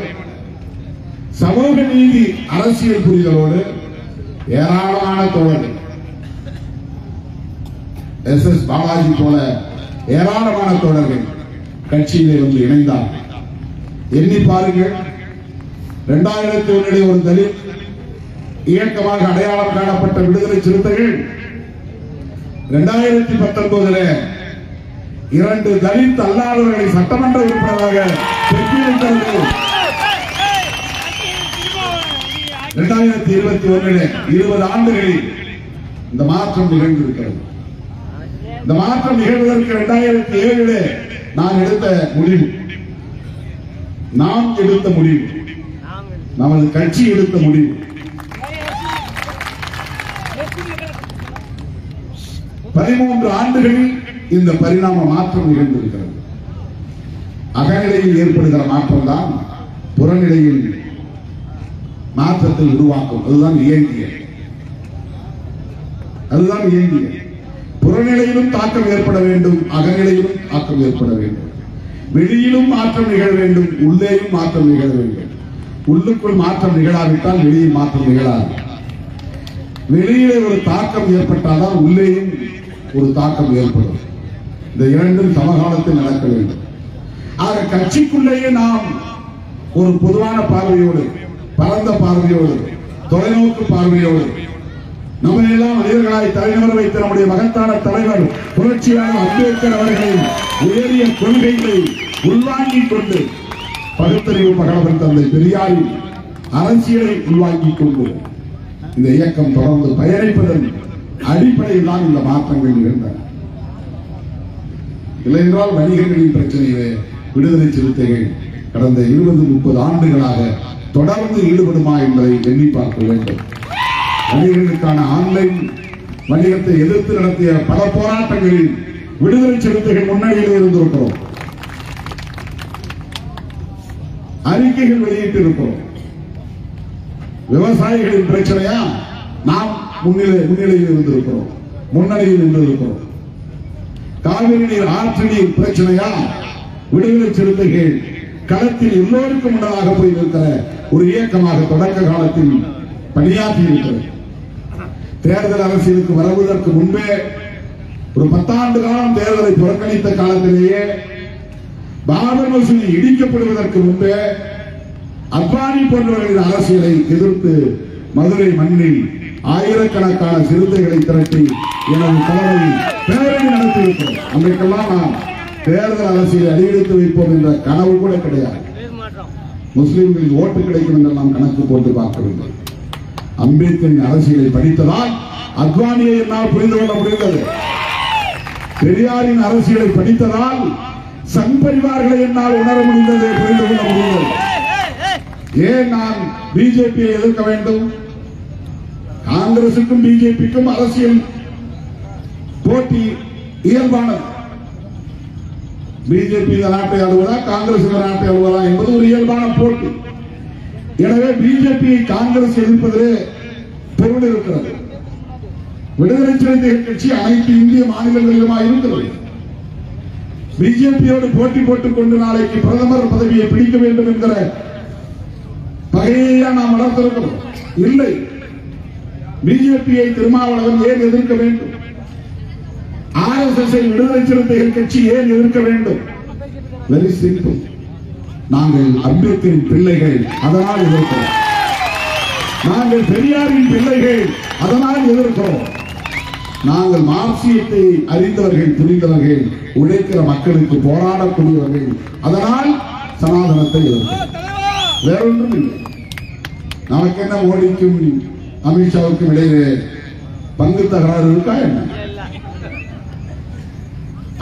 சமூக நீதி அரசியல் புரிதலோடு ஏராளமான தோழர்கள் எஸ் பாலாஜி போல ஏராளமான தோழர்கள் கட்சியிலே வந்து இணைந்தார்கள். எண்ணி பாருங்கள், 2001 ஒரு தலித் இயக்கமாக அடையாளம் காணப்பட்ட விடுதலை சிறுத்தைகள் 2019 2 தலித் அல்லாதவர்களை சட்டமன்ற உறுப்பினராக பெற்றிருக்கிறது. 2021 20 ஆண்டுகளில் இந்த மாற்றம் நிகழ்ந்திருக்கிறது. இந்த மாற்றம் நிகழ்வதற்கு 2007 நாம் எடுத்த முடிவு, நமது கட்சி எடுத்த முடிவு. 13 ஆண்டுகளில் இந்த பரிணாம மாற்றம் நிகழ்ந்திருக்கிறது. அகநிலையில் ஏற்படுகிற மாற்றம் தான் புறநிலையில் மாற்றத்தை உருவாக்கும். அதுதான் இயங்கியல். புறநிலையிலும் தாக்கம் ஏற்பட வேண்டும், அகநிலையிலும் தாக்கம் ஏற்பட வேண்டும். வெளியிலும் மாற்றம் நிகழ வேண்டும், உள்ளேயும் மாற்றம் நிகழ வேண்டும். உள்ளுக்குள் மாற்றம் நிகழாவிட்டால் வெளியில் மாற்றம் நிகழாது. வெளியிலே ஒரு தாக்கம் ஏற்பட்டால்தான் உள்ளேயும் ஒரு தாக்கம் ஏற்படும். இந்த இரண்டும் சமகாலத்தில் நடக்க வேண்டும். ஆக கட்சிக்குள்ளேயே நாம் ஒரு பொதுவான பார்வையோடு, பரந்த பார்வையோடு, தொலைநோக்கு பார்வையோடு நம்ம எல்லாம் மனிதர்களாய் தலைநகர் வைத்த நம்முடைய மகத்தான தலைவர் புரட்சியாளர் அம்பேத்கர் அவர்களின் உயரிய கொள்கைகளை உள்வாங்கிக் கொண்டு, பகுத்தறிவு பகலவன் தந்தை பெரியாரின் அரசியலை உள்வாங்கிக் கொண்டு இந்த இயக்கம் தொடர்ந்து பயணிப்பதன் அடிப்படையில் தான் இந்த மாற்றங்கள் நிகழ்ந்தன. இல்லையென்றால் வணிகர்களின் பிரச்சனையிலே விடுதலை சிறுத்தைகள் கடந்த 20-30 ஆண்டுகளாக தொடர்ந்து ஈடுபடுமா என்பதை எண்ணி பார்க்க வேண்டும். வணிகர்களுக்கான ஆன்லைன் வணிகத்தை எதிர்த்து நடத்திய பல போராட்டங்களில் விடுதலை சிறுத்தைகள் முன்னணியில் இருந்திருக்கிறோம். அறிக்கைகள் வெளியிட்டிருக்கிறோம். விவசாயிகளின் பிரச்சனையா நாம் முன்னிலையில் இருந்திருக்கிறோம், முன்னணியில் இருந்திருக்கிறோம். காவிரி நீர் ஆற்று நீர் பிரச்சனையா விடுதலை சிறுத்தைகள் களத்தில் எல்லோருக்கும் முன்னதாக போய் நிற்கிற ஒரு இயக்கமாக தொடக்க காலத்தில் பணியாற்றி இருக்கிறது. தேர்தல் அரசியலுக்கு வருவதற்கு முன்பே ஒரு 10 ஆண்டு காலம் தேர்தலை புறக்கணித்த காலத்திலேயே பாபர் மசூதி இடிக்கப்படுவதற்கு முன்பே அத்வானி போன்றவர்களின் அரசியலை எதிர்த்து மதுரை மண்ணில் ஆயிரக்கணக்கான சிறுத்தைகளை திரட்டி எனது தலைமையில் பேரணி நடத்தியிருக்கிறோம். அன்றைக்கெல்லாம் நாம் தேர்தல் அரசியலை அடியெடுத்து வைப்போம் என்ற கனவு கூட கிடையாது. முஸ்லிம்களின் ஓட்டு கிடைக்கும் என்று நாம் கணக்கு போட்டு பார்க்கவில்லை. அம்பேத்கரின் அரசியலை படித்ததால் அத்வானியை என்னால் புரிந்து கொள்ள முடிந்தது. பெரியாரின் அரசியலை படித்ததால் சங் பரிவார்களை என்னால் உணர முடிந்தது, புரிந்து கொள்ள முடிந்தது. ஏன் நான் பிஜேபியை எதிர்க்க வேண்டும்? காங்கிரசுக்கும் பிஜேபிக்கும் அரசியல் போட்டி இயல்பானது. பிஜேபி இந்த நாட்டை ஆளுவதா, காங்கிரஸ் இந்த நாட்டை ஆளுவதா என்பது ஒரு இயல்பான போட்டி. எனவே பிஜேபியை காங்கிரஸ் எதிர்ப்பதிலே பொருள் இருக்கிறது. விடுதலை சிறுத்தைகள் கட்சி அனைத்து இந்திய மாநிலங்களிலுமா இருக்கிறது. பிஜேபியோடு போட்டி போட்டுக் கொண்டு நாளைக்கு பிரதமர் பதவியை பிடிக்க வேண்டும் என்கிற பகையா நாம் வளர்த்திருக்கிறோம். இல்லை, பிஜேபியை திருமாவளவன் ஏன் எதிர்க்க வேண்டும்? RSS விடுதலை சிறுத்தைகள் கட்சி ஏன் எதிர்க்க வேண்டும்? Very simple. நாங்கள் அம்பேத்கரின் பிள்ளைகள், அதனால் எதிர்க்கிறோம். நாங்கள் பெரியாரின் பிள்ளைகள், அதனால் எதிர்க்கிறோம். நாங்கள் மார்க்சியத்தை அறிந்தவர்கள், புரிந்தவர்கள், உழைக்கிற மக்களுக்கு போராடக்கூடியவர்கள், அதனால் சனாதனத்தை எதிர்க்கிறோம். வேறொன்றும் இல்லை. நமக்கு என்ன மோடிக்கும் அமித்ஷாவுக்கும் இடையே பங்கு தகராறு இருக்கா என்ன?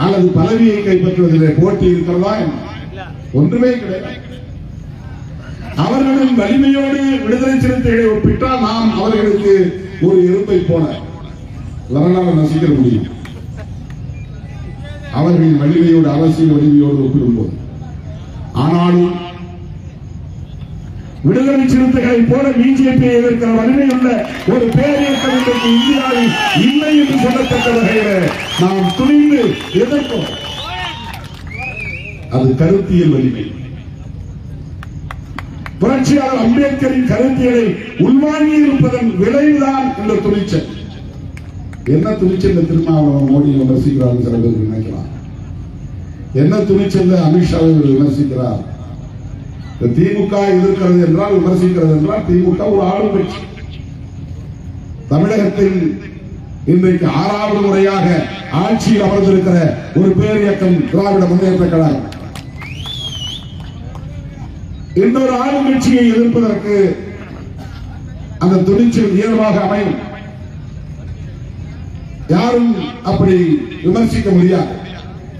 அல்லது பதவியை கைப்பற்றுவதிலே போட்டி இருக்கிறதா என்ன? ஒன்றுமே கிடையாது. அவர்களின் வலிமையோடு விடுதலை சிறுத்தைகளை ஒப்பிட்டால் நாம் அவர்களுக்கு ஒரு எறும்பை போல வரலாறு நசிக்க முடியும். அவர்களின் வலிமையோடு, அரசியல் வலிமையோடு ஒப்பிடும்போது. ஆனாலும் விடுதலை சிறுத்தைகளை போல பிஜேபியை எதிர்க்கிற வலிமை உள்ள ஒரு பேரியக்கம் இன்றைக்கு இந்தியாவில் இல்லை என்று சொல்லத்தக்க வகையில் நாம் துணிந்து எதிர்ப்போம். அது கருத்தியல் வலிமை. புரட்சியாளர் அம்பேத்கரின் கருத்தியலை உள்வாங்கி இருப்பதன் விளைவுதான் இந்த துணிச்சல். என்ன துணிச்சல் திருமாவளவன் மோடியை விமர்சிக்கிறார் சில பேர் நினைக்கலாம். என்ன துணிச்சல் அமித்ஷாவை விமர்சிக்கிறார்? திமுக எதிர்க்கிறது என்றால், விமர்சிக்கிறது என்றால், திமுக ஒரு ஆளும் கட்சி. தமிழகத்தில் இன்றைக்கு 6வது முறையாக ஆட்சியில் அமர்ந்திருக்கிற ஒரு பேரியக்கம் திராவிட முன்னேற்ற கழகம். இன்னொரு ஆளும் கட்சியை எதிர்ப்பதற்கு அந்த துணிச்சல் இயல்பாக அமையும். யாரும் அப்படி விமர்சிக்க முடியாது.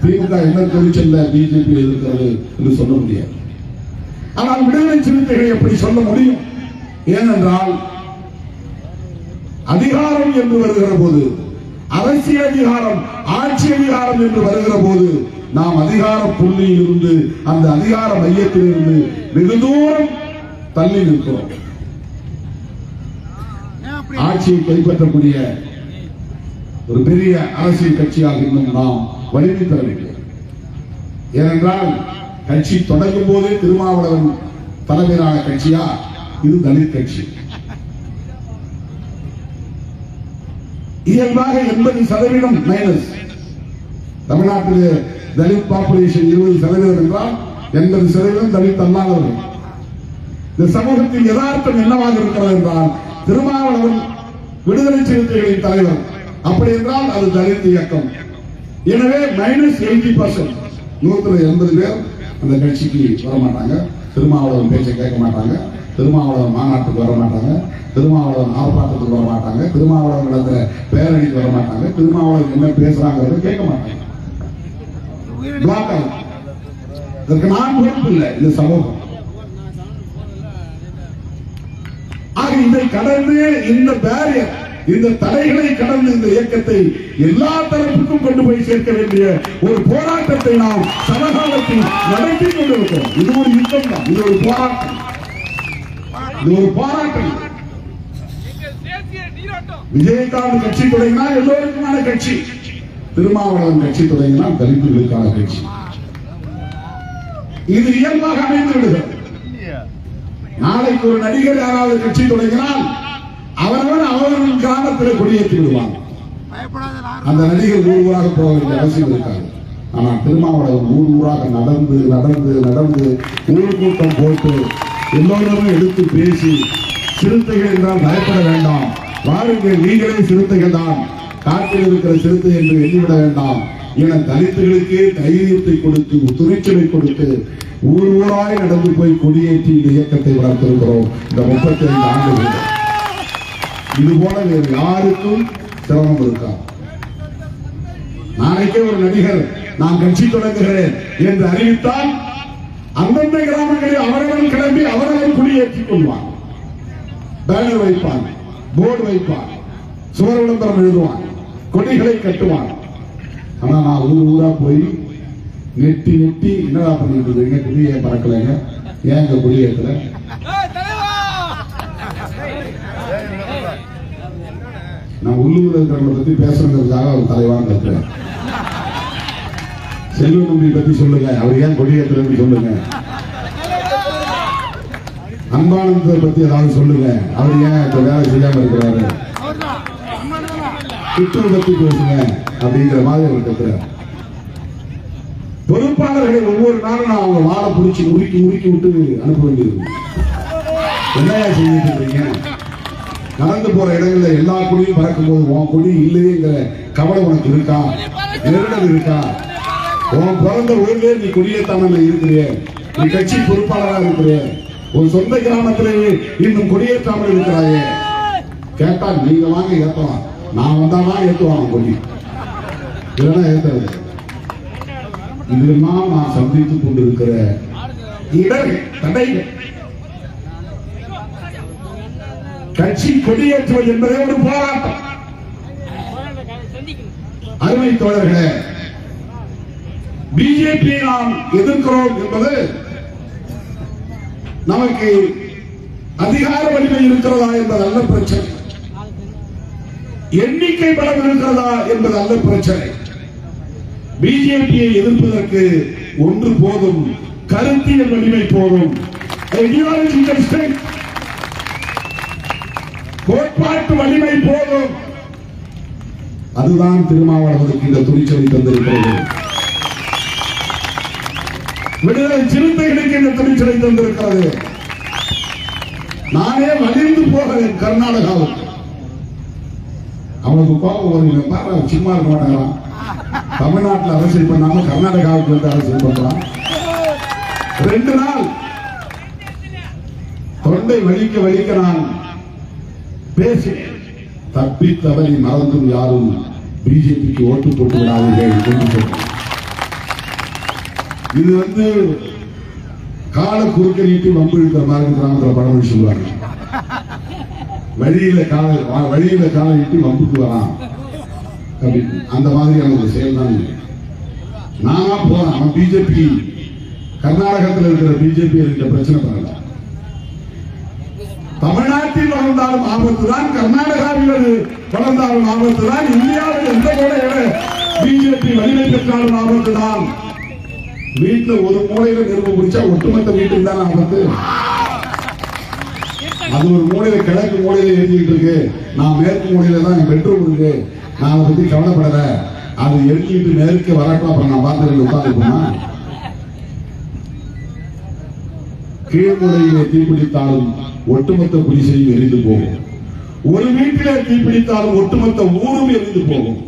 திமுக என்ன துணிச்சல்ல பிஜேபி எதிர்க்கிறது என்று சொல்ல முடியாது. ஆனால் விடுதலை சிறுத்தைகளை எப்படி சொல்ல முடியும்? ஏனென்றால் அதிகாரம் என்று வருகிற போது, அரசியல் அதிகாரம், ஆட்சி அதிகாரம் என்று வருகிற போது, நாம் அதிகார புள்ளியில் இருந்து, அந்த அதிகார மையத்தில் இருந்து வெகு தூரம் தள்ளி நிற்கிறோம். ஆட்சியை கைப்பற்றக்கூடிய ஒரு பெரிய அரசியல் கட்சியாக இன்னும் நாம் வலிமை பெறவில்லை. ஏனென்றால் கட்சி தொடங்கும் போதே திருமாவளவன் தலைமையிலான கட்சியா, இது தலித் கட்சி. இயல்பாக 80% மைனஸ். தமிழ்நாட்டில் தலித் பாப்புலேஷன் 20% என்றால் 80% தலித் அல்லாதவர்கள். இந்த சமூகத்தின் யதார்த்தம் என்னவாக இருக்கிறது என்றால், திருமாவளவன் விடுதலை சிறுத்தைகளின் தலைவர். அப்படி என்றால் அது தலித் இயக்கம். எனவே -80%, 180 பேர் அந்த கட்சிக்கு வரமாட்டாங்க. திருமாவளவன் பேச்சை கேட்க மாட்டாங்க. திருமாவளவன் மாநாட்டுக்கு வர மாட்டாங்க, திருமாவளவன் ஆர்ப்பாட்டத்துக்கு வர மாட்டாங்க, திருமாவளவன் நடத்துற பேரணிக்கு வர மாட்டாங்க, திருமாவளவன் என்ன பேசுறாங்கிறத கேட்க மாட்டாங்க. பிளாக் ஆகும். இதற்கு நான் பொறுப்பு இல்லை, இந்த சமூகம். ஆக இதை கடந்து இந்த பேரியர், இந்த தடைகளை கடந்து இந்த இயக்கத்தை எல்லா தரப்புக்கும் கொண்டு போய் சேர்க்க வேண்டிய ஒரு போராட்டத்தை நாம் சமகாலத்தில் நடத்தி கொண்டிருக்கிறோம். இது ஒரு யுத்தம் தான், இது ஒரு போராட்டம், இது ஒரு போராட்டம். விஜயகாந்த் கட்சி தொடங்கினால் எல்லோருக்குமான கட்சி, திருமாவளவன் கட்சி தொடங்கினால் தலித்துகளுக்கான கட்சி. இது இயல்பாக அமைந்து விடுகிறது. நாளைக்கு ஒரு நடிகர் யாராவது கட்சி தொடங்கினால் அவரவன் கிராமத்தில் கொடியேற்றி விடுவாங்க. அந்த நடிகர் ஊர் ஊராக போக வேண்டிய அவசியம் இருக்காது. ஆனால் திருமாவளவன் ஊர் ஊராக நடந்து நடந்து நடந்து ஊர் கூட்டம் போட்டு எல்லோருமே எடுத்து பேசி, சிறுத்தைகள் என்றால் பயப்பட வேண்டாம், வாருங்கள் நீங்களே சிறுத்தைகள் தான், காட்டில் இருக்கிற சிறுத்தை என்று எண்ணிவிட வேண்டாம் என தலித்துகளுக்கே தைரியத்தை கொடுத்து துணிச்சலை கொடுத்து ஊர் ஊராய் நடந்து போய் கொடியேற்றி இந்த இயக்கத்தை வளர்த்திருக்கிறோம். இந்த 35 ஆண்டுகள் இது போல வேறு யாருக்கும் சிரமம் இருக்கா? நாளைக்கே ஒரு நடிகர் நான் கட்சி தொடங்குகிறேன் என்று அறிவித்தால் அந்தந்த கிராமங்களில் அவரவன் கிளம்பி அவரவன் குடியேற்றிக் கொள்வான், பேனர் வைப்பான், போர்டு வைப்பான், சுவர் விளம்பரம் எழுதுவான், கொடிகளை கட்டுவான். ஆனா நான் ஊர் ஊரா போய் நெட்டி நெட்டி என்னடா பண்ணிட்டு இருக்கீங்க, குடியே பறக்கலைங்க, ஏங்க குடியேற்றல? நான் உள்ளூர் இருக்கிறவங்களை பத்தி பேசுறதுக்காக ஒரு தலைவான் இருக்கிறேன். செல்வ நம்பி பத்தி சொல்லுங்க, அவர் ஏன் கொடியேற்றலன்னு சொல்லுங்க. அன்பானந்தத்தை பத்தி ஏதாவது சொல்லுங்க, அவர் ஏன் இப்ப வேலை செய்யாம இருக்கிறாரு. குற்றம் பத்தி பேசுங்க அப்படிங்கிற மாதிரி அவர் இருக்கிறார். பொறுப்பாளர்களை ஒவ்வொரு நாளும் நான் அவங்க வாழை பிடிச்சி உருக்கி உருக்கி விட்டு அனுப்ப வேண்டியது. என்னையா செஞ்சுட்டு இருக்கீங்க? நடந்து போற இடங்கள்ல எல்லா கொடியும் பறக்கும் போது உன் கொடி இல்லையேங்கிற கவலை உனக்கு இருக்கா? நெருடல் இருக்கா? உன் பிறந்த ஊர்லயே நீ கொடியேற்றாம இருக்கிறிய, நீ கட்சி பொறுப்பாளராக இருக்கிற, உன் சொந்த கிராமத்திலேயே இன்னும் கொடியேற்றாமல் இருக்கிறாயே. கேட்டா நீங்க வாங்க ஏற்றலாம், நான் வந்தாதான் ஏற்றுவாங்க கொடி, இல்லைன்னா ஏற்றது. இதெல்லாம் நான் சந்தித்துக் கொண்டிருக்கிற இடர்கள், தடைகள். கட்சி கொடியேற்றுவது என்பதே ஒரு போராட்டம். அருமை தோழர்களே, பிஜேபியை நாம் எதிர்க்கிறோம் என்பது நமக்கு அதிகார வலிமை இருக்கிறதா என்பது அல்ல பிரச்சனை, எண்ணிக்கை பலம் இருக்கிறதா என்பது அல்ல பிரச்சனை. பிஜேபியை எதிர்ப்பதற்கு ஒன்று போதும், கருத்தியல் வலிமை போதும், கோட்பாட்டு வலிமை போதும். அதுதான் திருமாவளவனுக்கு இந்த துணிச்சலை தந்திருக்கிறது. விடுதலை சிறுத்தைகளுக்கு இந்த துணிச்சலை தந்திருக்கிறது. நானே வலிந்து போகிறேன் கர்நாடகாவுக்கு. அவனுக்கு கோபம் வருங்க, சும்மா இருக்க மாட்டாங்களாம். தமிழ்நாட்டில் அரசியல் பண்ணாம கர்நாடகாவுக்கு வந்து அரசியல் பண்றான். 2 நாள் தொண்டை வலிக்க வலிக்க நான் பேசினேன். தப்பி தவறி மறந்தும் யாரும் பிஜேபிக்கு ஓட்டு போட்டு விடாதீர்கள் என்று சொன்னேன். இது கால குறுக்க நீட்டி வம்பு இழுக்கிற மாதிரி கிராமத்தில் படம் சொல்லுவாங்க. வழியில காலை நீட்டி வம்புக்கு வரான், அந்த மாதிரியான ஒரு செயல் தான். நானா போறேன், அவன் பிஜேபி கர்நாடகத்தில் இருக்கிற பிஜேபி இருக்கிற பிரச்சனை பண்ணல. தமிழ்நாட்டில் வளர்ந்தாலும் ஆபத்து தான், கர்நாடகாவில் வளர்ந்தாலும் ஆபத்து தான், இந்தியாவில் எந்த மூலையில பிஜேபி வலிமை பெற்றாலும் ஆபத்து தான். வீட்டில் ஒரு மூலையில நெருப்பு பிடிச்சா ஒட்டுமொத்த வீட்டுக்கு தான் ஆபத்து. அது ஒரு மூலையில கிழக்கு மூலையில எரிஞ்சுக்கிட்டு இருக்கு, நான் மேற்கு மூலையில தான் என் பெட்ரூம் இருக்கு, நான் அதை பத்தி கவலைப்படல, அது எரிஞ்சுக்கிட்டு மேற்கு வரட்டும், அப்புறம் நான் பார்த்து உட்காந்துக்குமா. கீழ்முறையிலே தீப்பிடித்தாலும் ஒட்டுமொத்த குடிசையும் எரிந்து போகும். ஒரு வீட்டிலே தீப்பிடித்தாலும் ஒட்டுமொத்த ஊரும் எரிந்து போகும்.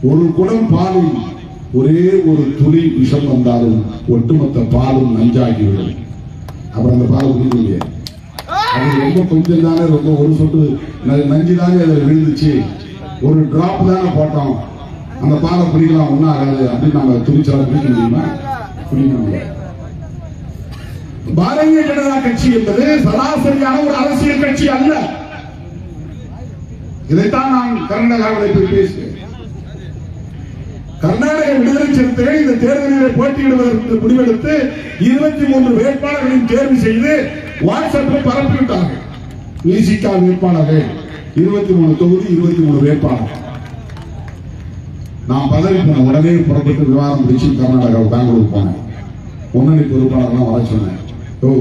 ஒரு குடம் பாலில் ஒரே ஒரு துளி விஷம் வந்தாலும் ஒட்டுமொத்த பாலும் நஞ்சாகிவிடும். அப்புறம் அந்த பால் குடிக்க முடியாது. அது ரொம்ப கொஞ்சம் தானே, ரொம்ப ஒரு சொட்டு நஞ்சு தானே அதில் விழுந்துச்சு, ஒரு டிராப் தானே போட்டோம், அந்த பாலை குடிக்கலாம் ஒன்றும் ஆகாது அப்படின்னு நம்ம துணிச்சலாக குடிக்க முடியுமா? குடிக்க முடியாது. பாரதிய ஜனதா கட்சி என்பது சராசரியான ஒரு அரசியல் கட்சி அல்ல. இதைத்தான் நான் கர்நாடகாவில் பேசுகிறேன். கர்நாடக விடுதலை சிறுத்தைகள் இந்த தேர்தலில் போட்டியிடுவதற்கு முடிவெடுத்து 23 வேட்பாளர்களையும் தேர்வு செய்து வாட்ஸ்அப்பில் பரப்பிவிட்டார்கள். விசிக வேட்பாளர்கள் 23 தொகுதி 23 வேட்பாளர்கள். நான் பதவி போன உடனே புறப்பட்டு விவாதம் முடிச்சு கர்நாடகா பெங்களூர் போனேன். முன்னணி பொறுப்பாளர்லாம் வர சொன்னேன்.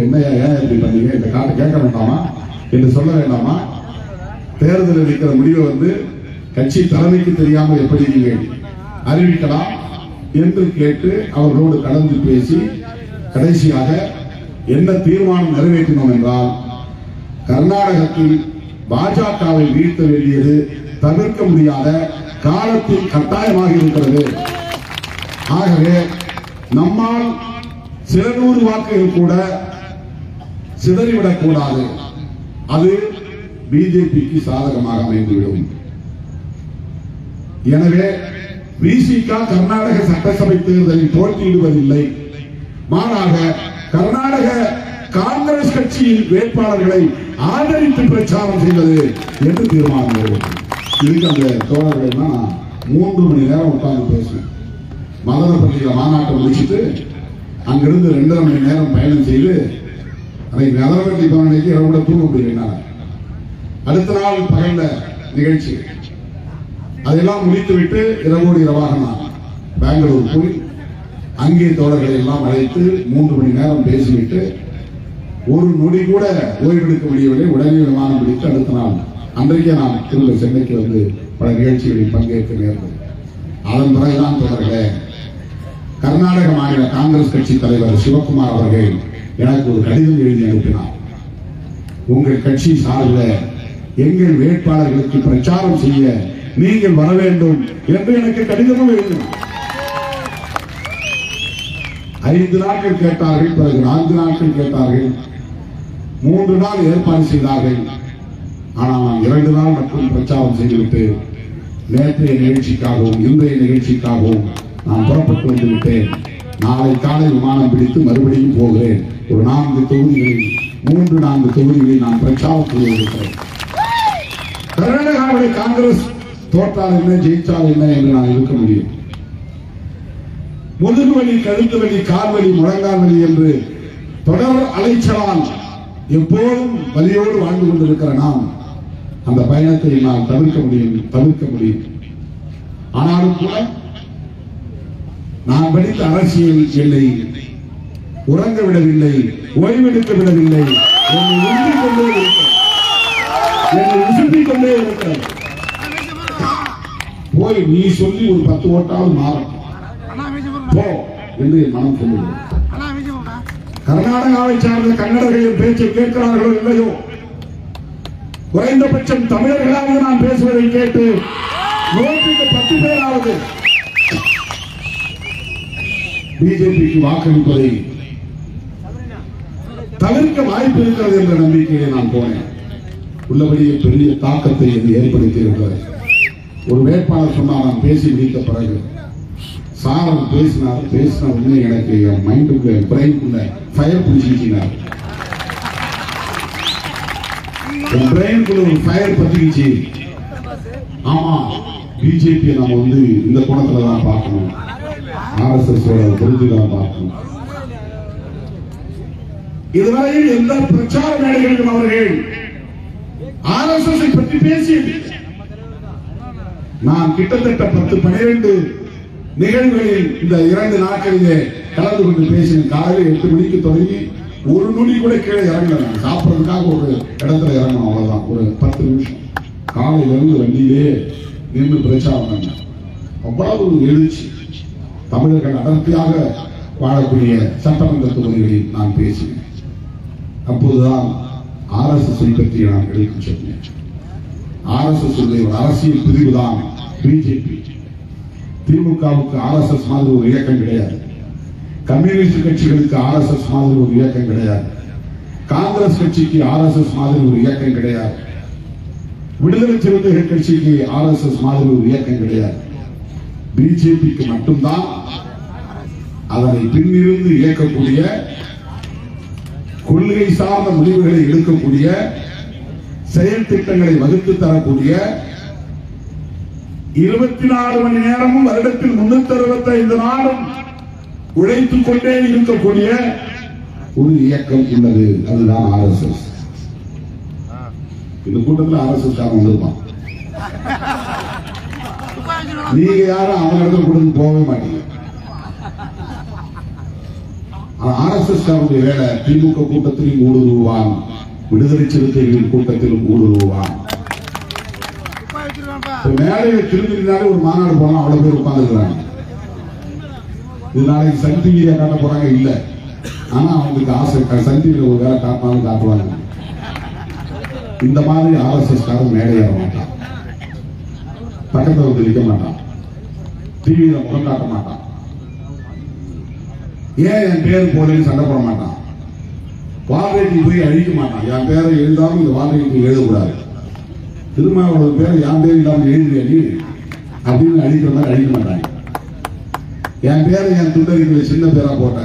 என்னையா ஏன் இப்படி பண்ணீங்க, இந்த காட்டை கேட்க வேண்டாமா என்று சொல்ல வேண்டாமா? தேர்தலில் இருக்கிற முடிவை கட்சி தலைமைக்கு தெரியாமல் எப்படி நீங்கள் அறிவிக்கலாம் என்று கேட்டு அவர்களோடு கலந்து பேசி கடைசியாக என்ன தீர்மானம் நிறைவேற்றினோம் என்றால், கர்நாடகத்தில் பாஜகவை வீழ்த்த வேண்டியது தவிர்க்க முடியாத காலத்தில் கட்டாயமாக இருக்கிறது. ஆகவே நம்மால் சில நூறு வாக்குகள் கூட சிதறிவிடக் கூடாது. அது பிஜேபிக்கு சாதகமாக அமைந்துவிடும். எனவே விசிக கர்நாடக சட்டசபை தேர்தலில் போட்டியிடுவதில்லை, மாறாக கர்நாடக காங்கிரஸ் கட்சியின் வேட்பாளர்களை ஆதரித்து பிரச்சாரம் செய்வது என்று தீர்மானம். இதுக்கு அந்த தோழர்கள் 3 மணி நேரம் உட்கார்ந்து பேசுவேன். மதனப்பள்ளியில் மாநாட்டை முடிச்சுட்டு அங்கிருந்து 2.5 மணி நேரம் பயணம் செய்து அன்னைக்கு மதனப்பள்ளி பவனைக்கு இரவு கூட தூங்க முடியல. அடுத்த நாள் பகல்ல நிகழ்ச்சி அதெல்லாம் முடித்துவிட்டு இரவோடு இரவாக நான் பெங்களூர் போய் அங்கே தோழர்களை எல்லாம் அழைத்து 3 மணி நேரம் பேசிவிட்டு ஒரு நொடி கூட ஓய்வெடுக்க முடியவில்லை. உடனே விமானம் பிடித்து அடுத்த நாள் அன்றைக்கே நான் திரும்ப சென்னைக்கு பல நிகழ்ச்சிகளில் பங்கேற்க நேர்ந்தது. அதன் பிறகுதான் தோழர்களே, கர்நாடக மாநில காங்கிரஸ் கட்சி தலைவர் சிவகுமார் அவர்கள் எனக்கு ஒரு கடிதம் எழுதி அனுப்பினார். உங்கள் கட்சி சார்பில் எங்கள் வேட்பாளர்களுக்கு பிரச்சாரம் செய்ய நீங்கள் வர வேண்டும் என்று எனக்கு கடிதமும் எழுதினார். 5 நாட்கள் கேட்டார்கள், பிறகு 4 நாட்கள் கேட்டார்கள், 3 நாள் ஏற்பாடு செய்தார்கள். ஆனால் நான் 2 நாள் மட்டும் பிரச்சாரம் செய்துவிட்டு நேற்றைய நிகழ்ச்சிக்காகவும் இன்றைய நிகழ்ச்சிக்காகவும் நான் புறப்பட்டு வந்துவிட்டேன். நாளை காலை விமானம் பிடித்து மறுபடியும் போகிறேன். ஒரு 4 தொகுதிகளில் 3-4 தொகுதிகளில் நான் பிரச்சாரம் செய்திருக்கிறேன். கர்நாடகாவில் காங்கிரஸ் தோற்றால் என்ன, ஜெயித்தால் என்ன என்று நான் இருக்க முடியும்? முதுகு வலி, கழுத்து வலி, கால் வலி, முழங்கால் வலி என்று தொடர் அலைச்சலால் எப்போதும் வலியோடு வாழ்ந்து கொண்டிருக்கிற நாம் அந்த பயணத்தை நான் தவிர்க்க முடியும். ஆனாலும் கூட நான் படித்த அரசியல் என்னை உறங்க விடவில்லை, ஓய்வெடுக்க விடவில்லை. என்னை உசுப்பிக் கொண்டே இருக்கிறது. போய் நீ சொல்லி ஒரு 10 ஓட்டாவது மாறும் போ என்று என் மனம் சொல்லுகிறது. கர்நாடகாவை சார்ந்த கன்னடர்களின் பேச்சை கேட்கிறார்களோ இல்லையோ, குறைந்தபட்சம் தமிழர்களாக நான் பேசுவதை கேட்டு 10 பேராவது பிஜேபிக்கு வாக்களிப்பதை தவிர்க்க வாய்ப்பு இருக்கிறது என்ற நம்பிக்கையை நான் போனேன். உள்ளபடியே பெரிய தாக்கத்தை இது ஏற்படுத்தி இருக்கிறது. ஒரு வேட்பாளர் சொன்னால் நான் பேசி முடித்த பிறகு சாரல் பேசின உடனே எனக்கு என் மைண்டுக்குள்ள பிரெயினுக்குள்ள ஃபயர் பிடிச்சிருக்கிறார். என் பிரெயினுக்குள்ள ஒரு ஃபயர் பத்திக்கிச்சு. ஆமா, பிஜேபி நம்ம இந்த கோணத்துல தான் பார்க்கணும், RSS பொருந்துதான் பார்க்கணும். இதுவரையில் எந்த பிரச்சார மேடைகளிலும் அவர்கள் RSS பற்றி பேசியது. நான் கிட்டத்தட்ட 10-12 நிகழ்வுகளில் இந்த 2 நாட்களிலே கலந்து கொண்டு பேசினேன். காலையில் 8 மணிக்கு தொடங்கி ஒரு நொடி கூட கீழே இறங்கல. சாப்பிட்றதுக்காக ஒரு இடத்துல இறங்கணும், அவ்வளவுதான். ஒரு 10 நிமிஷம் காலையிலிருந்து வண்டியிலே நின்று பிரச்சாரம் பண்ண. அவ்வளவு எழுச்சி. தமிழர்கள் அடர்த்தியாக வாழக்கூடிய சட்டமன்ற தொகுதிகளில் நான் பேசினேன். அப்போதுதான் RSS பற்றி நான் எடுத்து சொன்னேன். RSS ஒரு அரசியல் பிரிவுதான் பிஜேபி. திமுகவுக்கு RSS மாதிரி ஒரு இயக்கம் கிடையாது. கம்யூனிஸ்ட் கட்சிகளுக்கு RSS மாதிரி ஒரு இயக்கம் கிடையாது. காங்கிரஸ் கட்சிக்கு RSS மாதிரி ஒரு இயக்கம் கிடையாது. விடுதலை சிறுத்தைகள் கட்சிக்கு RSS மாதிரி ஒரு இயக்கம் கிடையாது. பிஜேபிக்கு மட்டும்தான் அதனை பின்னிருந்து இயக்கக்கூடிய, கொள்கை சார்ந்த முடிவுகளை எடுக்கக்கூடிய, செயல் திட்டங்களை வகுத்து தரக்கூடிய, 24 மணி நேரமும் வருடத்தில் 365 நாளும் உழைத்துக் கொண்டே இருக்கக்கூடிய ஒரு இயக்கம் உள்ளது. அதுதான் RSS. இந்த கூட்டத்தில் RSS காரன் வந்திருப்பான். நீங்க யாரும் அவங்க இடத்துல கூட்டத்துக்கு போகவே மாட்டீங்க. RSS காரனுடைய வேலை திமுக கூட்டத்திலும் ஊடுருவான், விடுதலை சிறுத்தைகளின் கூட்டத்திலும் ஊடுருவான். மேடையை திரும்பினாலே ஒரு மாநாடு போனா அவ்வளவு பேர் உட்கார்ந்துருக்காங்க. இது நாளைக்கு சன் டிவியில காட்ட போறாங்க இல்ல, ஆனா அவங்களுக்கு ஆசை சன் டிவியில ஒரு வேலை காட்டினாலும் காட்டுவாங்க. இந்த மாதிரி RSS காரன் மேடை ஏற மாட்டான், பக்கத்தில் வந்து நிற்க மாட்டான், டிவியில முகம் காட்ட மாட்டான், ஏன் என் பேர் போலன்னு சண்டை போட மாட்டான், வால்ரேட்டிங் போய் அழிக்க மாட்டான். என் பேரை எழுதாமல் இந்த வால்ரேட்டிங் எழுதக்கூடாது, திருமாவளவன் பேரை என் பேர் இல்லாமல் எழுதுறியா நீ அப்படின்னு அழிக்கிற மாதிரி அழிக்க மாட்டாங்க. என் பேரை என் துண்டறிக்கையில சின்ன பேரா போட்ட,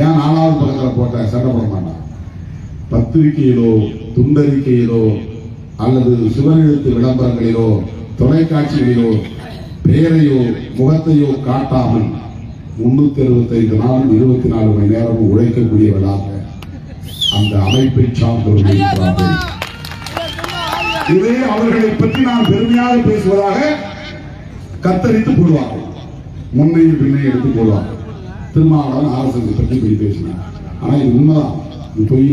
ஏன் 4வது பக்கத்தில் போட்ட சண்டை போட மாட்டான். பத்திரிகையிலோ துண்டறிக்கையிலோ அல்லது சுவரெழுத்து விளம்பரங்களிலோ தொலைக்காட்சிகளிலோ பெயரையோ முகத்தையோ காட்டாமல் 365 நாளும் 24 மணி நேரமும் உழைக்கக்கூடியவர்களாக அந்த அமைப்பை சார்ந்தவர்கள் இருக்கிறார்கள். இதை அவர்களை பற்றி நான் பெருமையாக பேசுவதாக கத்தரித்து போடுவார்கள், முன்னையும் பின்னை எடுத்து போடுவார்கள். திருமாவளவன் RSS பற்றி பேசினார். ஆனா இது உண்மைதான், இது பொய்.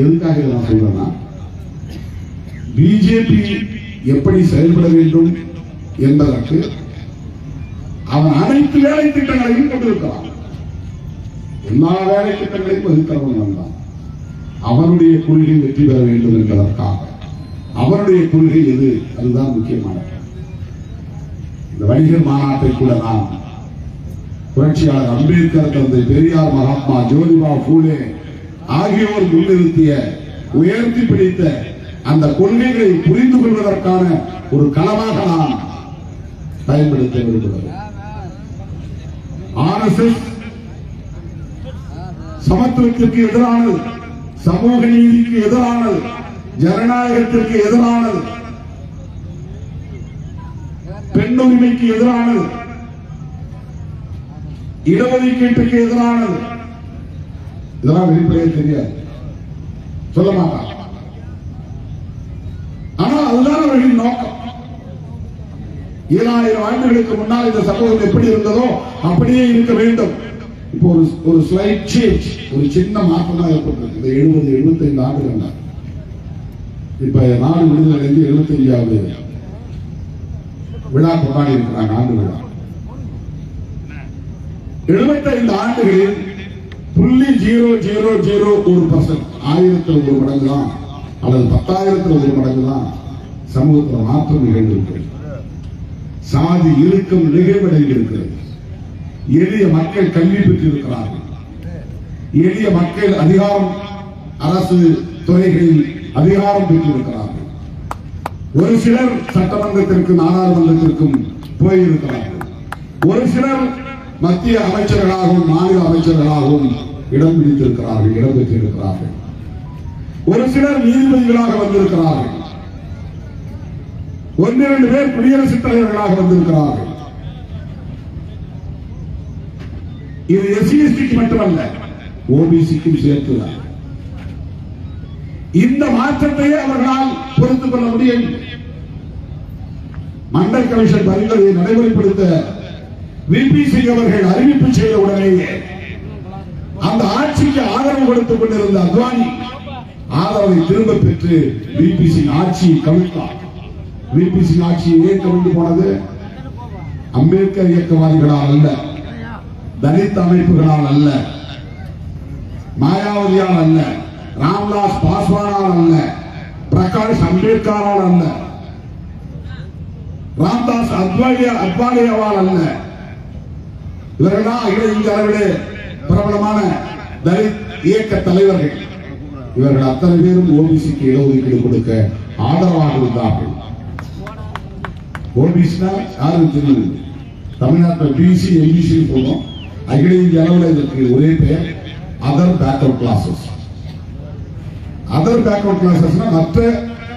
எதுக்காக இதை நான் சொல்றேன்னா, பிஜேபி எப்படி செயல்பட வேண்டும் என்பதற்கு அவன் அனைத்து வேலை திட்டங்களையும் கொண்டிருக்கிறான். எல்லா வேலை திட்டங்களையும் வகுக்கிறவன் தான். அவனுடைய கொள்கை வெற்றி பெற வேண்டும் என்பதற்காக அவனுடைய கொள்கை எது, அதுதான் முக்கியமானது. இந்த வணிகர் மாநாட்டை கூட நான் புரட்சியாளர் அம்பேத்கர், தந்தை பெரியார், மகாத்மா ஜோதிபா பூலே ஆகியோர் முன்னிறுத்திய, உயர்த்தி பிடித்த அந்த கொள்கைகளை புரிந்து கொள்வதற்கான ஒரு களமாக நான் பயன்படுத்த விரும்புகிறேன். RSS சமத்துவத்திற்கு எதிரானது, சமூக நீதிக்கு எதிரானது, ஜனநாயகத்திற்கு எதிரானது, பெண் உரிமைக்கு எதிரானது, இடஒதுக்கீட்டுக்கு எதிரானது. இதெல்லாம் வெளிப்படையே தெரியாது, சொல்ல மாட்டான். ஆனால் அதுதான் அவர்களின் நோக்கம். 7000 ஆண்டுகளுக்கு முன்னால் இந்த சமூகம் எப்படி இருந்ததோ அப்படியே இருக்க வேண்டும். இப்போ ஒரு ஸ்லைட் சேஞ்ச், ஒரு சின்ன மாற்றம் தான் ஏற்பட்டது. இந்த 70-75 ஆண்டுகள் இப்ப நாடு விடுதலை 75வது விழா கொண்டாடி இருக்கிறாங்க, ஆண்டு விழா. 75 ஆண்டுகளில் 0.00001%, 1000ல் 1 மடங்கு தான் அல்லது 10,000ல் 1 மடங்கு தான் சமூகத்தில் மாற்றம் நிகழ்ந்திருக்கிறது. சாதி இறுக்கம் நிகழ்வடைந்திருக்கிறது. எளிய மக்கள் கல்வி பெற்றிருக்கிறார்கள். எளிய மக்கள் அதிகாரம், அரசு துறைகளில் அதிகாரம் பெற்றிருக்கிறார்கள். ஒரு சிலர் சட்டமன்றத்திற்கு, நாடாளுமன்றத்திற்கும் போயிருக்கிறார்கள். ஒரு சிலர் மத்திய அமைச்சர்களாகவும் மாநில அமைச்சர்களாகவும் இடம் பிடித்திருக்கிறார்கள், இடம் பெற்றிருக்கிறார்கள். ஒரு சிலர் நீதிபதிகளாக வந்திருக்கிறார்கள். 1-2 பேர் குடியரசுத் தலைவர்களாக வந்திருக்கிறார்கள். இது SC/STக்கு மட்டுமல்ல, OBCக்கும் சேர்த்துதான். இந்த மாற்றத்தையே அவர்களால் பொறுத்துக் கொள்ள முடியும். மண்டல் கமிஷன் பரிந்துரையை நடைமுறைப்படுத்த VP சிங் அவர்கள் அறிவிப்பு செய்த உடனேயே அந்த ஆட்சிக்கு ஆதரவு கொடுத்துக் கொண்டிருந்த அத்வானி ஆதரவை திரும்ப பெற்று VP சிங் ஆட்சியை கவிழ்த்தார். VP சிங் ஆட்சியை ஏன் கவிழ்ந்து போனது? அம்பேத்கர் இயக்கவாதிகளால் அல்ல, தலித் அமைப்புகளால் அல்ல, மாயாவதியால் அல்ல, ராம்தாஸ் பாஸ்வானால் அல்ல, பிரகாஷ் அம்பேத்கரால் அல்ல, ராம்தாஸ் அத்வாலியாவால் அல்ல. இவர்கள்தான் அகில இந்திய அளவிலே பிரபலமான தலித் இயக்க தலைவர்கள். இவர்கள் அத்தனை பேரும் ஓபிசிக்கு இடஒதுக்கீடு கொடுக்க ஆதரவாக இருந்தார்கள். ஓபிசினா யாரும் தெரியுது, தமிழ்நாட்டில் பிசி எம்பிசி போதும், அகில இந்திய அளவில் இதற்கு ஒரே பெயர் other backward classes. Other backward கிளாஸஸ்னா மற்ற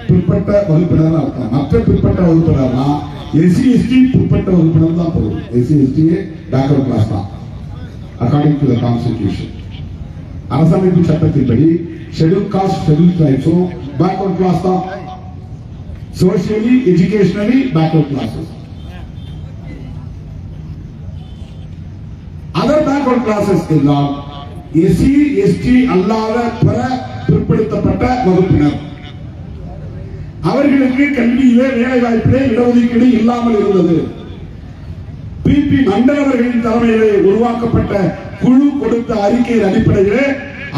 பிற்பட்ட வகுப்பினர் அர்த்தம். மற்ற பிற்பட்ட வகுப்பினர்னா எஸ்சி எஸ்டி பிற்பட்ட வகுப்பினர் தான் போகும். எஸ்சி எஸ்டி பேக்வர்ட் கிளாஸ் தான் அக்கார்டிங் டு த கான்ஸ்டிடியூஷன். அரசமைப்பு சட்டத்தின்படி ஷெட்யூல் காஸ்ட் ஷெட்யூல் ட்ரைப்ஸும் பேக்வர்ட் கிளாஸ் தான். Socially educationally backward classes. Other backward classes என்றால் எஸ்சி எஸ்டி அல்லாத பிற பிற்படுத்தப்பட்ட வகுப்பினர். அவர்களுக்கு கல்வியிலே வேலை வாய்ப்பிலே இடஒதுக்கீடு இல்லாமல் இருந்தது. பிபி மண்டல் அவர்களின் தலைமையிலே உருவாக்கப்பட்ட குழு கொடுத்த அறிக்கையின் அடிப்படையிலே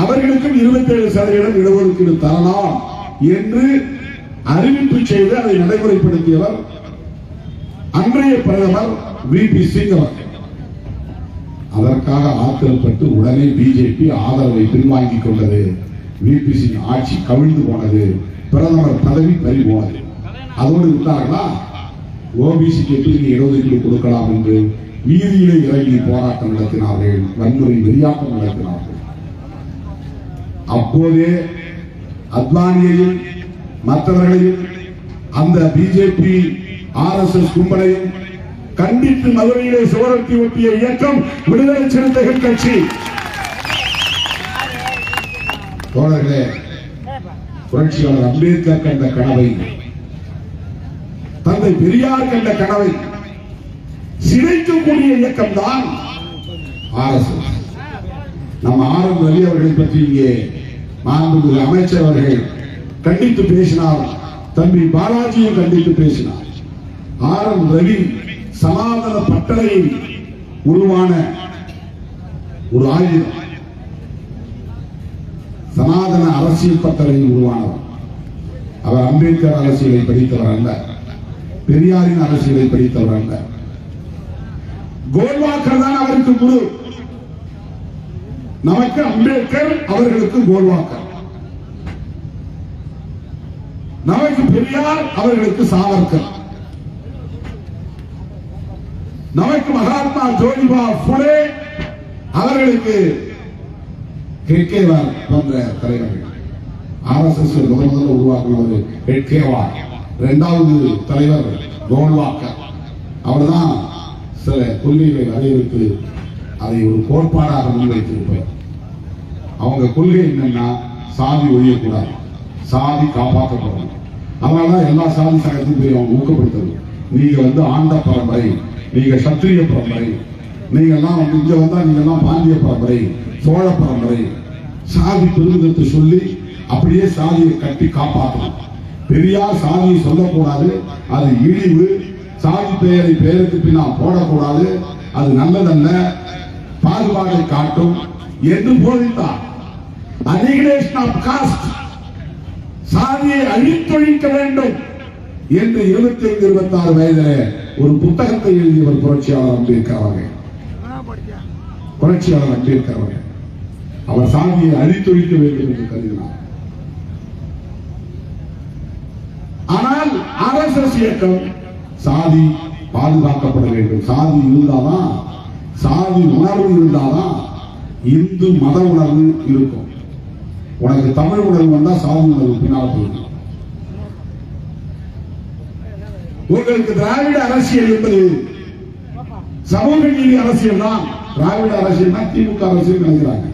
அவர்களுக்கும் 27% இடஒதுக்கீடு தரலாம் என்று அறிவிப்பு செய்து அதை நடைமுறைப்படுத்தியவர் அன்றைய பிரதமர் விபி சிங் அவர்கள். அதற்காக ஆத்திரப்பட்டு உடனே பிஜேபி ஆதரவை பின்வாங்கிக் கொண்டது. விபி சிங் ஆட்சி கவிழ்ந்து போனது, பிரதமர் பதவி பறி போனது. அதோடு விட்டார்களா, ஓபிசிக்கு எப்படி இடஒதுக்கீடு கொடுக்கலாம் என்று வீதியிலே இறங்கி போராட்டம் நடத்தினார்கள், வன்முறை வெறியாட்டம் நடத்தினார்கள். அப்போதே அத்வானியையும் மற்றவர்களையும் அந்த பிஜேபி ஆர்எஸ்எஸ் கும்பலையும் கண்டித்து மதுரையிலே சுவரொட்டி ஒட்டிய இயக்கம் விடுதலை சிறுத்தைகள் கட்சி. தோழர்களே, புரட்சியாளர் அம்பேத்கர் கண்ட கனவை, தந்தை பெரியார் கண்ட கனவை சிதைக்கக்கூடிய இயக்கம் தான் ஆர்எஸ்எஸ். நம்ம ஆர்.எம். ரவி அவர்களை பற்றி இங்கே மாண்புமிகு அமைச்சர் அவர்கள் கண்டித்து பேசினார், தம்பி பாலாஜியும் கண்டித்து பேசினார். ஆர்.எம். ரவி சனாதன பட்டறையில் உருவான ஒரு ஆயுதம், சனாதன அரசியல் பட்டறையில் உருவானவர். அவர் அம்பேத்கர் அரசியலை படித்தவர் அல்ல, பெரியாரின் அரசியலை படித்தவர் அல்ல. கோல்வாக்கர் தான் அவருக்கு குரு. நமக்கு அம்பேத்கர், அவர்களுக்கு கோல்வாக்கர். நமக்கு பெரியார், அவர்களுக்கு சாவர்கர். நமக்கு மகாத்மா ஜோதிபா புலே, அவர்களுக்கு ஹெட்கேவார் போன்ற தலைவர்கள். ஆர்எஸ்எஸ் முதல்ல உருவாக்குவது ஹெட்கேவார், இரண்டாவது தலைவர் கோல்வாக்கர். அவர்தான் சில கொள்கைகளை வரையறுத்து அதை ஒரு கோட்பாடாக முன்வைத்திருப்பார். அவங்க கொள்கை என்னன்னா, சாதி ஒழியக்கூடாது, சாதி காப்பாற்றப்படணும். அதனாலதான் எல்லா சாதி சங்கத்தையும் போய் அவங்க ஊக்கப்படுத்துறது. நீங்க ஆண்ட பரம்பரை, நீங்க சத்திரிய பரம்பரை, நீங்க எல்லாம் இங்க வந்தா நீங்க எல்லாம் பாண்டிய பரம்பரை, சோழ பரம்பரை, சாதி பெருமிதத்தை சொல்லி அப்படியே சாதியை கட்டி காப்பாற்றணும். பெரியார் சாதியை சொல்லக்கூடாது, அது இழிவு, சாதி பெயரை பெயருக்கு பின்னால் போடக்கூடாது, அது நல்லதல்ல, பாகுபாடை காட்டும் என்று போதித்தார். அனிகிலேஷன் ஆஃப் காஸ்ட், சாதியை அழித்தொழிக்க வேண்டும் என்று 25-26 வயதிலே ஒரு புத்தகத்தை எழுதியவர் புரட்சியாளர் அம்பேத்கர் அவர்கள். புரட்சியாளர் அம்பேத்கர் அவர்கள் அவர் சாதியை அழித்தொழிக்க வேண்டும் என்று கருதினார். ஆனால் ஆர்எஸ்எஸ் இயக்கம் சாதி பாதுகாக்கப்பட வேண்டும், சாதி இருந்தாதான், சாதி உணர்வு இருந்தாதான் இந்து மத உணர்வு இருக்கும். உனக்கு தமிழ் உணர்வு வந்தா சாதி உணர்வு பின்னால் போயிடும். உங்களுக்கு திராவிட அரசியல் என்பது சமூக நீதி அரசியல் தான். திராவிட அரசியல்னா திமுக அரசியல் நினைக்கிறாங்க,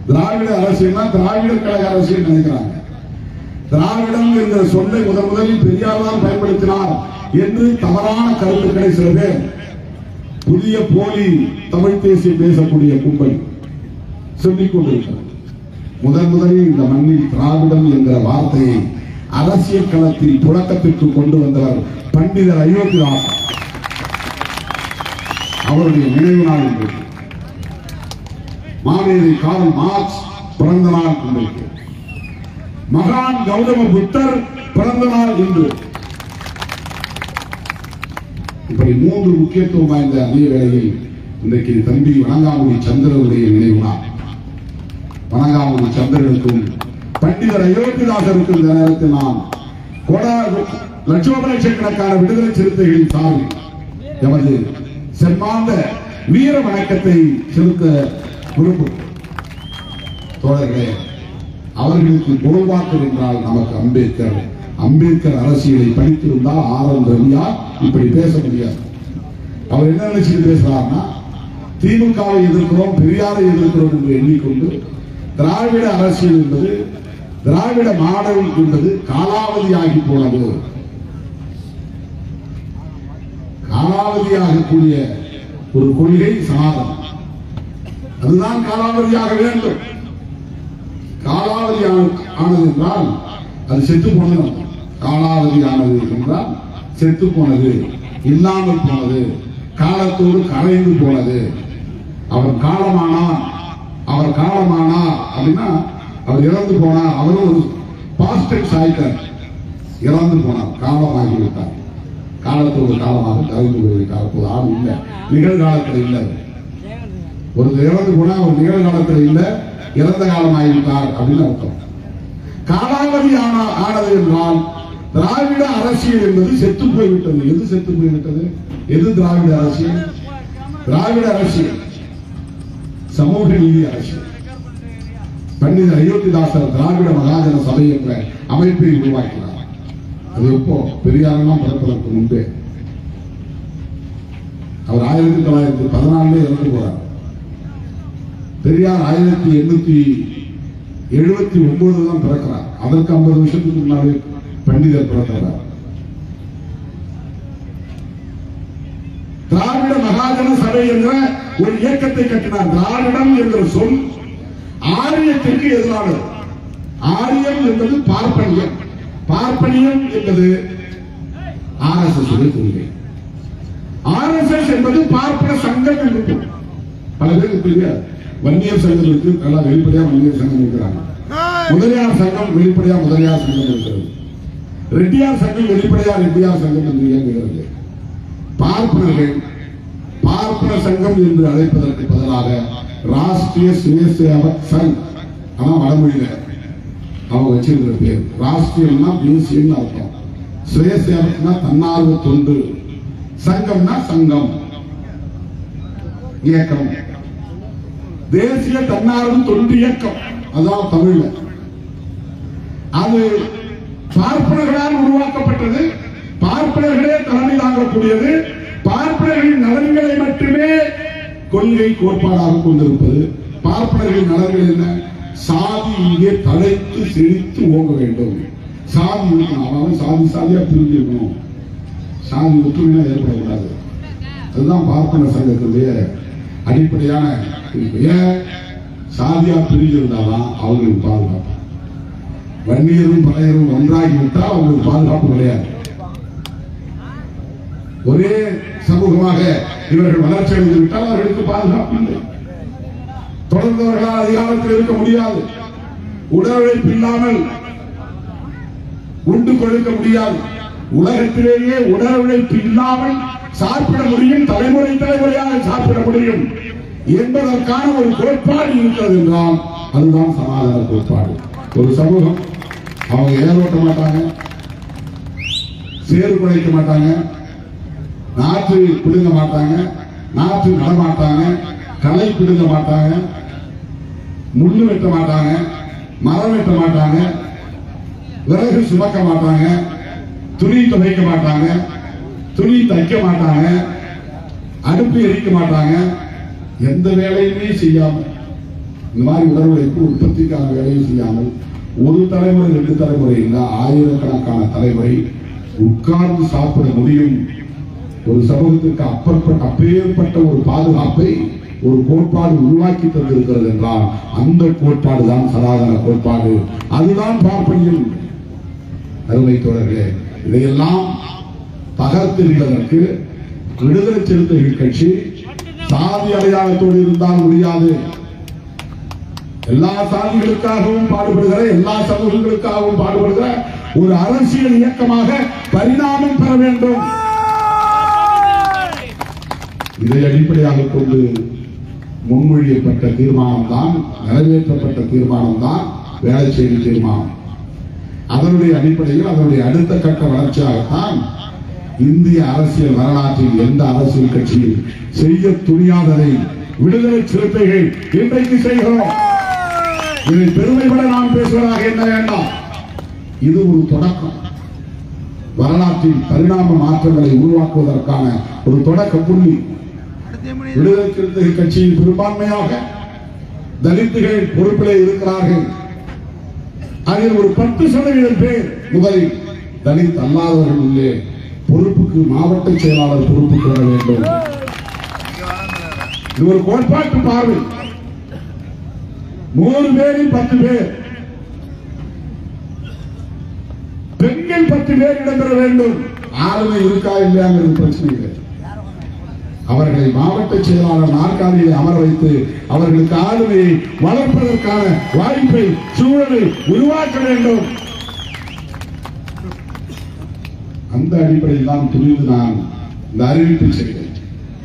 திராவிட அரசியல்னா திராவிடர் கழக அரசியல் நினைக்கிறாங்க. திராவிடம் என்ற சொல்லை முதலில் பெரியார் தான் பயன்படுத்தினார் என்று தவறான கருத்துக்களை சில பேர் புதிய போலி தமிழ் தேசியம் பேசக்கூடிய கும்பல் சொல்லிக் கொண்டிருக்கிறது. முதலில் இந்த மண்ணில் திராவிடம் என்ற வார்த்தையை அரசியல் களத்தில் புழக்கத்திற்கு கொண்டு வந்தவர் பண்டிதர் அயோத்திதாசன். அவருடைய நினைவு நாள் என்று மாவேரி கார்ல் மார்க்ஸ் பிறந்த நாள் இன்றைக்கு, மகான் கௌதம புத்தர் பிறந்த நாள் இன்று. இப்படி 3 முக்கியத்துவம் வாய்ந்த அதே வேளையில் இன்றைக்கு தம்பி வணங்காமுடி சந்திரனுடைய நினைவு நாள். வணங்காமுடி சந்திரனுக்கும் பண்டிதர் அயோத்திதாசருக்கு இந்த நேரத்தில் நாம் லட்சோப லட்சக்கணக்கான விடுதலை சிறுத்தைகளின் சார்பில் எமது செம்மாந்த வீர வணக்கத்தை செலுத்த விரும்பும் தோழர்களே, அவர்களுக்கு கோல்வாக்கர் என்றால் நமக்கு அம்பேத்கர் அரசியலை படித்திருந்தால் ஆர்.என். ரவியார் இப்படி பேச முடியாது. அவர் என்ன நினைச்சு பேசுறாருன்னா, திமுகவை எதிர்க்கிறோம், பெரியாரை எதிர்க்கிறோம் என்று எண்ணிக்கொண்டு திராவிட அரசியல் என்பது, திராவிட மாடல் என்பது காலாவதியாகி போனது, காலாவதியாகக்கூடிய ஒரு கொள்கை சனாதனம், அதுதான் காலாவதியாக வேண்டும். காலாவதி ஆனது என்றால் அது செத்து போனது. காலாவதி ஆனது என்றால் செத்து போனது, இல்லாமல் போனது, காலத்தோடு கரைந்து போனது. அவர் காலமானார் அப்படின்னா அவர் இறந்து போனார், அவரும் ஒரு பாஸ்டர்ஸ் ஆயிட்டார், இறந்து போனார், காலமாகிவிட்டார், காலத்தோடு காலமாக கரைந்து போய்விட்டார். ஒரு ஆள் இல்லை, நிகழ்காலத்தில் இல்லை. ஒரு இறந்து போனா ஒரு நிகழ்காலத்தில் இல்லை, இறந்த காலம் ஆகிவிட்டார் அப்படின்னு அர்த்தம். காலாவதி ஆனது என்றால் திராவிட அரசியல் என்பது செத்து போய்விட்டது. எது செத்து போய்விட்டது? எது திராவிட அரசியல்? திராவிட அரசியல் சமூக நீதி அரசியல். பண்டிதர் அயோத்திதாசர் திராவிட மகாஜன சபை என்ற அமைப்பை உருவாக்கினார். அது எப்போ? பெரியாரெல்லாம் பிறப்பதற்கு முன்பே. அவர் 1914 இறந்து போறார். பெரியார் 1879 தான் பிறக்கிறார். அதற்கு 50 வருஷத்துக்கு முன்னாலே பண்டிதர் பிறக்கிறார். திராவிட மகாஜன சபை என்ற ஒரு இயக்கத்தை கட்டினார். திராவிடம் என்ற சொல் ஆரியத்திற்கு எதிரானது. ஆரியம் என்பது பார்ப்பனியம், பார்ப்பனியம் என்பது RSS கொள்கை. RSS என்பது பார்ப்பன சங்கம் என்று பல பேருக்கு தெரியாது. வன்னியர் சங்கம் இருக்கு, நல்லா வெளிப்படையா வன்னியர் சங்கம் இருக்கிறாங்க. முதலியார் சங்கம் வெளிப்படையா முதலியார் சங்கம் இருக்கிறது. ரெட்டியார் சங்கம் வெளிப்படையா ரெட்டியார் சங்கம் என்று இயங்குகிறது. பார்ப்பனர்கள் பார்ப்பன சங்கம் என்று அழைப்பதற்கு பதிலாக ராஷ்டிரிய சுயசேவக் சங், ஆனா வடமொழியில அவங்க வச்சிருக்கிற பேர். ராஷ்டிரியம்னா தேசியம் அர்த்தம், சுயசேவக்னா தன்னார்வ தொண்டு, சங்கம்னா சங்கம் இயக்கம், தேசிய தன்னார்வ தொண்டு இயக்கம், அதான் தமிழ்ல. அது பார்ப்பனர்களால் உருவாக்கப்பட்டது, பார்ப்பனர்களே தலைமை தாங்கக்கூடியது, பார்ப்பனர்களின் நலன்களை மட்டுமே கொள்கை கோட்பாடாக கொண்டிருப்பது. பார்ப்பனர்களின் நலன்கள் என்ன? சாதி இங்கே தலைத்து செழித்து ஓங்க வேண்டும், சாதி இருக்கணும், சாதி சாதியா பிரிஞ்சிருக்கணும், சாதி ஒற்றுமையா ஏற்படக்கூடாது. அதுதான் பார்ப்பன சங்கத்துடைய அடிப்படையான. ஏன் சாதியா பிரிஞ்சிருந்தாதான் அவங்களுக்கு பாதுகாப்பு. வன்னியரும் பழையரும் ஒன்றாகிவிட்டால் அவங்களுக்கு பாதுகாப்பு கிடையாது. ஒரே சமூகமாக இவர்கள் வளர்ச்சி அடைந்து விட்டால் அவர்களுக்கு பாதுகாப்பு இல்லை. தொடர்ந்தவர்களால் அதிகாரத்தில் இருக்க முடியாது. உடல் உழைப்பு இல்லாமல் உண்டு கொழுக்க முடியாது. உலகத்திலேயே உடல் உழைப்பு இல்லாமல் சாப்பிட முடியும், தலைமுறை தலைமுறையாக சாப்பிட முடியும் என்பதற்கான ஒரு கோட்பாடு இருக்கிறது என்றால் அதுதான் சனாதன கோட்பாடு. ஒரு சமூகம் அவங்க ஏரோட்ட மாட்டாங்க, சேறு குலைக்க மாட்டாங்க, நாற்று பிடுங்க மாட்டாங்க, நாற்று நடமாட்டாங்க, களை பிடுங்க மாட்டாங்க, முள்ளு வெட்ட மாட்டாங்க, மரம் வெட்ட மாட்டாங்க, விறகு சுமக்க மாட்டாங்க, துணி துவைக்க மாட்டாங்க, துணி தைக்க மாட்டாங்க, அடுப்பு எரிக்க மாட்டாங்க, எந்த வேலையுமே செய்யாம, இந்த மாதிரி உடல் உழைப்பு உற்பத்திக்கான வேலையும் செய்யாமல் ஒரு தலைமுறை 2 தலைமுறை இல்ல, ஆயிரக்கணக்கான தலைமுறை உட்கார்ந்து சாப்பிட முடியும். ஒரு சமூகத்திற்கு அப்பேற்பட்ட ஒரு பாதுகாப்பை ஒரு கோட்பாடு உருவாக்கி தந்திருக்கிறது என்றால் அந்த கோட்பாடு தான் சனாதன கோட்பாடு, அதுதான் பார்ப்பனியம். அருமை தோழர்களே, இதையெல்லாம் தகர்த்தெறிவதற்கு விடுதலை சிறுத்தைகள் கட்சி சாதி அடையாளத்தோடு இருந்தால் முடியாது. எல்லா சாதிகளுக்காகவும் பாடுபடுகிற, எல்லா சமூகங்களுக்காகவும் பாடுபடுகிற ஒரு அரசியல் இயக்கமாக பரிணாமம் பெற வேண்டும். இதை அடிப்படையாக கொண்டு முன்மொழியப்பட்ட தீர்மானம் தான், நிறைவேற்றப்பட்ட தீர்மானம் தான் வேளச்சேரி தீர்மானம். அதனுடைய அடிப்படையில் அதனுடைய அடுத்த கட்ட வளர்ச்சியாகத்தான் இந்திய அரசியல் வரலாற்றில் எந்த அரசியல் கட்சியில் செய்ய துணியாததை விடுதலை சிறுத்தைகள் இன்றைக்கு செய்கிறோம். இதை பெருமைப்பட நாம் பேசுவதாக என்ன வேண்டாம். இது ஒரு தொடக்கம். வரலாற்றில் பரிணாம மாற்றங்களை உருவாக்குவதற்கான ஒரு தொடக்க புள்ளி. விடுதலை சிறுத்தை கட்சியின் பெரும்பான்மையாக தலித்துகள் பொறுப்பிலே இருக்கிறார்கள். அதில் ஒரு 10% பேர் முதலில் தலித் அல்லாதவர்கள் உள்ளே பொறுப்புக்கு மாவட்ட செயலாளர் பொறுப்புக்கு வர வேண்டும். இது ஒரு கோட்பாட்டு பார்வை. 100 பேரில் 10 பேர் பெண்கள் 10 பேர் இடம்பெற வேண்டும். ஆளுமை இருக்கா இல்லையாங்கிறது பிரச்சனை இல்லை. அவர்களை மாவட்ட செயலாளர் நாற்காலியில் அமர வைத்து அவர்களுக்கு ஆளுமையை வளர்ப்பதற்கான வாய்ப்பை சூழலை உருவாக்க வேண்டும். அந்த அடிப்படையில் தான் துணிந்து நான் இந்த அறிவிப்பை செய்தேன்.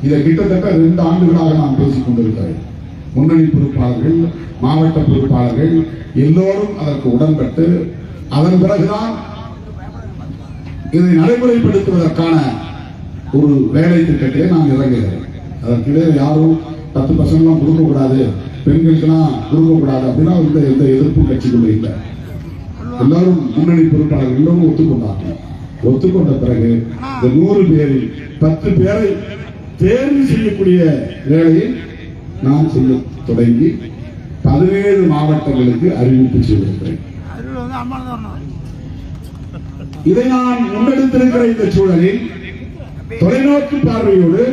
இதை கிட்டத்தட்ட 2 ஆண்டுகளாக நான் பேசிக் கொண்டிருக்கிறேன். முன்னணி பொறுப்பாளர்கள், மாவட்ட பொறுப்பாளர்கள் எல்லோரும் அதற்கு உடன்பட்டு அதன் பிறகுதான் இதை நடைமுறைப்படுத்துவதற்கான ஒரு வேலை திட்டத்தை நான் இறங்குகிறேன். அதற்கிடையே யாரும் 10% கொடுக்கக்கூடாது, பெண்களுக்கெல்லாம் கொடுக்கக்கூடாது அப்படின்னா எந்த எதிர்ப்பு கட்சிகளும் இல்லை. எல்லாரும் முன்னணி பொறுப்பாளர்கள் எல்லோரும் ஒத்துக்கொண்டார்கள். ஒத்துக்கொண்ட பிறகு இந்த 100 பேரில் 10 பேரை தேர்வு செய்யக்கூடிய வேலையை நான் செய்ய தொடங்கி 17 மாவட்டங்களுக்கு அறிவிப்பு செய்திருக்கிறேன். இதை நான் முன்னெடுத்திருக்கிற இந்த சூழலில் தொலைநோக்கு பார்வையோடு